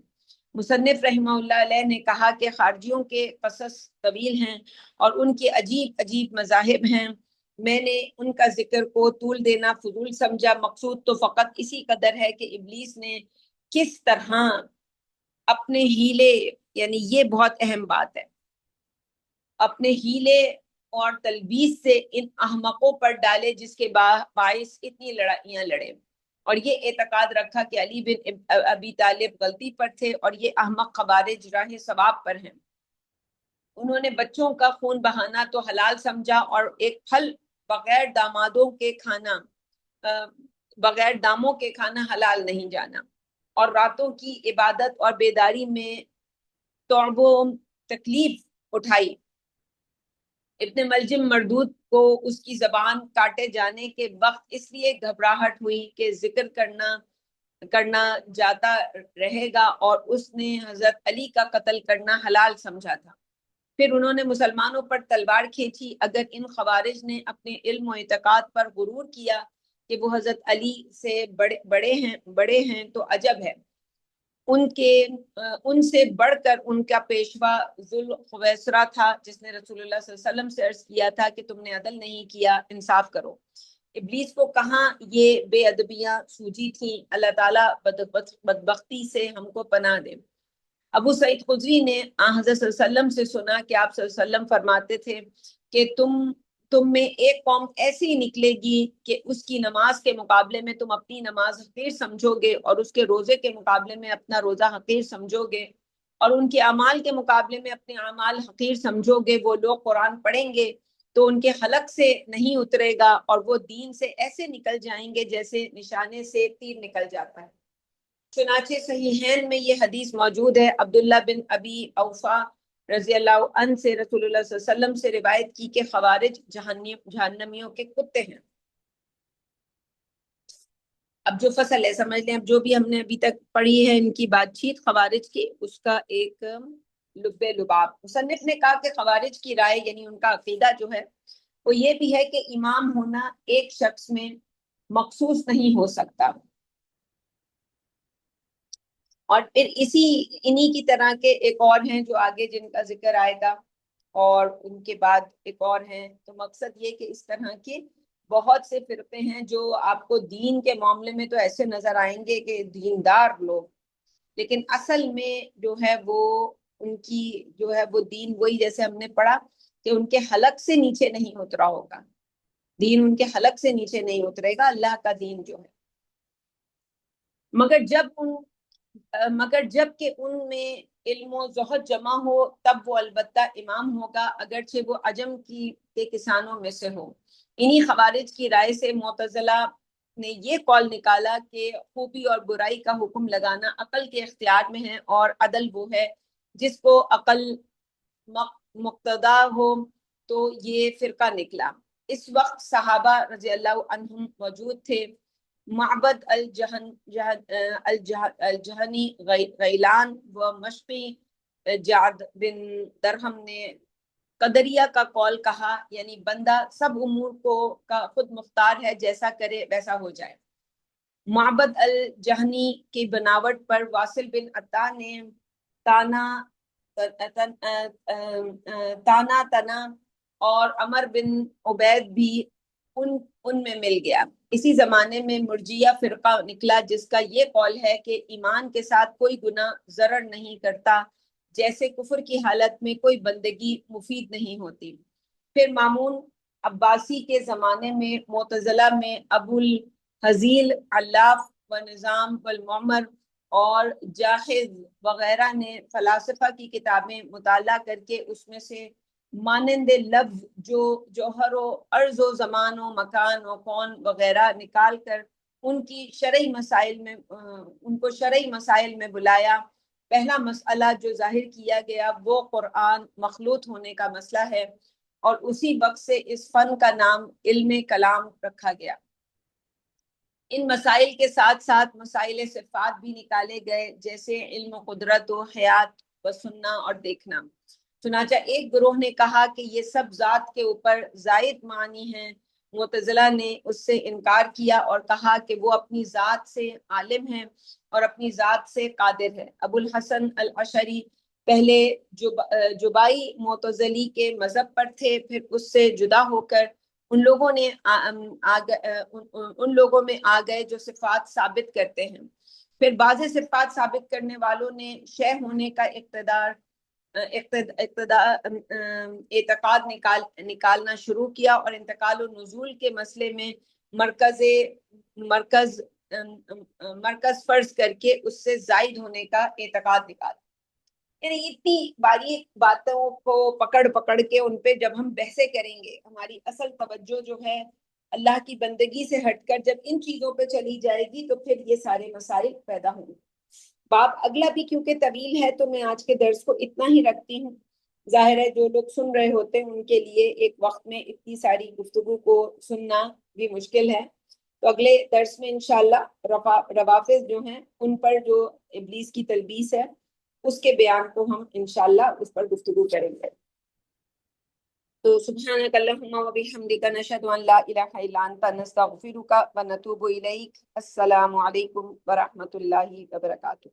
مصنف رحمہ اللہ علیہ نے کہا کہ خارجیوں کے قصص طویل ہیں اور ان کے عجیب عجیب مذاہب ہیں، میں نے ان کا ذکر کو طول دینا فضول سمجھا، مقصود تو فقط اسی قدر ہے کہ ابلیس نے کس طرح اپنے ہیلے، یعنی یہ بہت اہم بات ہے، اپنے ہیلے اور تلبیس سے ان احمقوں پر ڈالے جس کے باعث اتنی لڑائیاں لڑے، اور یہ اعتقاد رکھا کہ علی بن ابی طالب غلطی پر تھے اور یہ احمق خوارج راہ ثواب پر ہیں۔ انہوں نے بچوں کا خون بہانا تو حلال سمجھا، اور ایک پھل بغیر داموں کے کھانا حلال نہیں جانا، اور راتوں کی عبادت اور بیداری میں تعب و تکلیف اٹھائی۔ ابن ملجم مردود کو اس کی زبان کاٹے جانے کے وقت اس لیے گھبراہٹ ہوئی کہ ذکر کرنا جاتا رہے گا، اور اس نے حضرت علی کا قتل کرنا حلال سمجھا تھا۔ پھر انہوں نے مسلمانوں پر تلوار کھینچی۔ اگر ان خوارج نے اپنے علم و اعتقاد پر غرور کیا کہ وہ حضرت علی سے بڑے ہیں تو عجب ہے، ان سے بڑھ کر ان کا پیشوا ذوالخویسرہ تھا جس نے رسول اللہ صلی اللہ علیہ وسلم سے عرض کیا تھا کہ تم نے عدل نہیں کیا، انصاف کرو۔ ابلیس کو کہاں یہ بے ادبیاں سوجی تھیں، اللہ تعالیٰ بدبختی سے ہم کو پناہ دے۔ ابو سعید خدری نے حضرت صلی اللہ علیہ وسلم سے سنا کہ آپ صلی اللہ علیہ وسلم فرماتے تھے کہ تم میں ایک قوم ایسی نکلے گی کہ اس کی نماز کے مقابلے میں تم اپنی نماز حقیر سمجھو گے، اور اس کے روزے کے مقابلے میں اپنا روزہ حقیر سمجھو گے، اور ان کے اعمال کے مقابلے میں اپنے اعمال حقیر سمجھو گے۔ وہ لوگ قرآن پڑھیں گے تو ان کے حلق سے نہیں اترے گا، اور وہ دین سے ایسے نکل جائیں گے جیسے نشانے سے تیر نکل جاتا ہے۔ چنانچہ صحیحین میں یہ حدیث موجود ہے۔ عبداللہ بن ابی اوفا رضی اللہ عنہ سے رسول اللہ صلی اللہ علیہ وسلم سے روایت کی کہ خوارج جہنمیوں کے کتے ہیں۔ اب جو فصل ہے سمجھ لیں، اب جو بھی ہم نے ابھی تک پڑھی ہے ان کی بات چیت خوارج کی، اس کا ایک لب لباب۔ مصنف نے کہا کہ خوارج کی رائے یعنی ان کا عقیدہ جو ہے وہ یہ بھی ہے کہ امام ہونا ایک شخص میں مخصوص نہیں ہو سکتا، اور پھر انہی کی طرح کے ایک اور ہیں جو آگے جن کا ذکر آئے گا، اور ان کے بعد ایک اور ہیں۔ تو مقصد یہ کہ اس طرح کے بہت سے فرقے ہیں جو آپ کو دین کے معاملے میں تو ایسے نظر آئیں گے کہ دیندار لوگ، لیکن اصل میں جو ہے وہ ان کی جو ہے وہ دین وہی جیسے ہم نے پڑھا کہ ان کے حلق سے نیچے نہیں اترا ہوگا، دین ان کے حلق سے نیچے نہیں اترے گا، اللہ کا دین جو ہے۔ مگر جب ان مگر جب کہ ان میں علم و ذوق جمع ہو تب وہ البتہ امام ہوگا، اگرچہ وہ عجم کے کسانوں میں سے ہو۔ انہی خوارج کی رائے سے معتزلہ نے یہ قول نکالا کہ خوبی اور برائی کا حکم لگانا عقل کے اختیار میں ہے، اور عدل وہ ہے جس کو عقل مقتدا ہو۔ تو یہ فرقہ نکلا۔ اس وقت صحابہ رضی اللہ عنہم موجود تھے۔ معبد الجہنی، غیلان و مشقی جعد بن درہم نے قدریہ کا قول کہا، یعنی بندہ سب امور کو کا خود مختار ہے، جیسا کرے ویسا ہو جائے۔ معبد الجہنی کی بناوٹ پر واصل بن عطا نے تانا اور عمر بن عبید بھی ان میں مل گیا۔ اسی زمانے میں مرجیہ فرقہ نکلا جس کا یہ قول ہے کہ ایمان کے ساتھ کوئی گناہ ضرر نہیں کرتا، جیسے کفر کی حالت میں کوئی بندگی مفید نہیں ہوتی۔ پھر مامون عباسی کے زمانے میں معتزلہ میں ابو الحزیل علاف و نظام والمعمر اور جاحظ وغیرہ نے فلاسفہ کی کتابیں مطالعہ کر کے اس میں سے مانند لفظ جو جوہر و عرض و زمان و مکان و کون وغیرہ نکال کر ان کو شرعی مسائل میں بلایا۔ پہلا مسئلہ جو ظاہر کیا گیا وہ قرآن مخلوط ہونے کا مسئلہ ہے، اور اسی وقت سے اس فن کا نام علم کلام رکھا گیا۔ ان مسائل کے ساتھ ساتھ مسائل صفات بھی نکالے گئے، جیسے علم و قدرت و حیات و سننا اور دیکھنا۔ چنانچہ ایک گروہ نے کہا کہ یہ سب ذات کے اوپر زائد معنی ہیں۔ معتزلہ نے اس سے انکار کیا اور کہا کہ وہ اپنی ذات سے عالم ہے اور اپنی ذات سے قادر ہے۔ ابو الحسن الاشعری پہلے جبائی معتزلی کے مذہب پر تھے، پھر اس سے جدا ہو کر ان لوگوں میں آ گئے جو صفات ثابت کرتے ہیں۔ پھر بعض صفات ثابت کرنے والوں نے شے ہونے کا اعتقاد نکالنا شروع کیا، اور انتقال و نزول کے مسئلے میں مرکز فرض کر کے اس سے زائد ہونے کا اعتقاد نکالا۔ یعنی اتنی باریک باتوں کو پکڑ کے ان پہ جب ہم بحثیں کریں گے، ہماری اصل توجہ جو ہے اللہ کی بندگی سے ہٹ کر جب ان چیزوں پہ چلی جائے گی تو پھر یہ سارے مسائل پیدا ہوں گے۔ باب اگلا بھی کیونکہ طویل ہے تو میں آج کے درس کو اتنا ہی رکھتی ہوں۔ ظاہر ہے جو لوگ سن رہے ہوتے ہیں ان کے لیے ایک وقت میں اتنی ساری گفتگو کو سننا بھی مشکل ہے، تو اگلے درس میں انشاءاللہ روافض جو ہیں ان پر جو ابلیس کی تلبیس ہے اس کے بیان کو ہم انشاءاللہ اس پر گفتگو کریں گے۔ تو سبحانک اللہم و بحمدک نشہد ان لا الہ الا انت نستغفرک و نتوب الیک۔ السلام علیکم ورحمۃ اللہ وبرکاتہ۔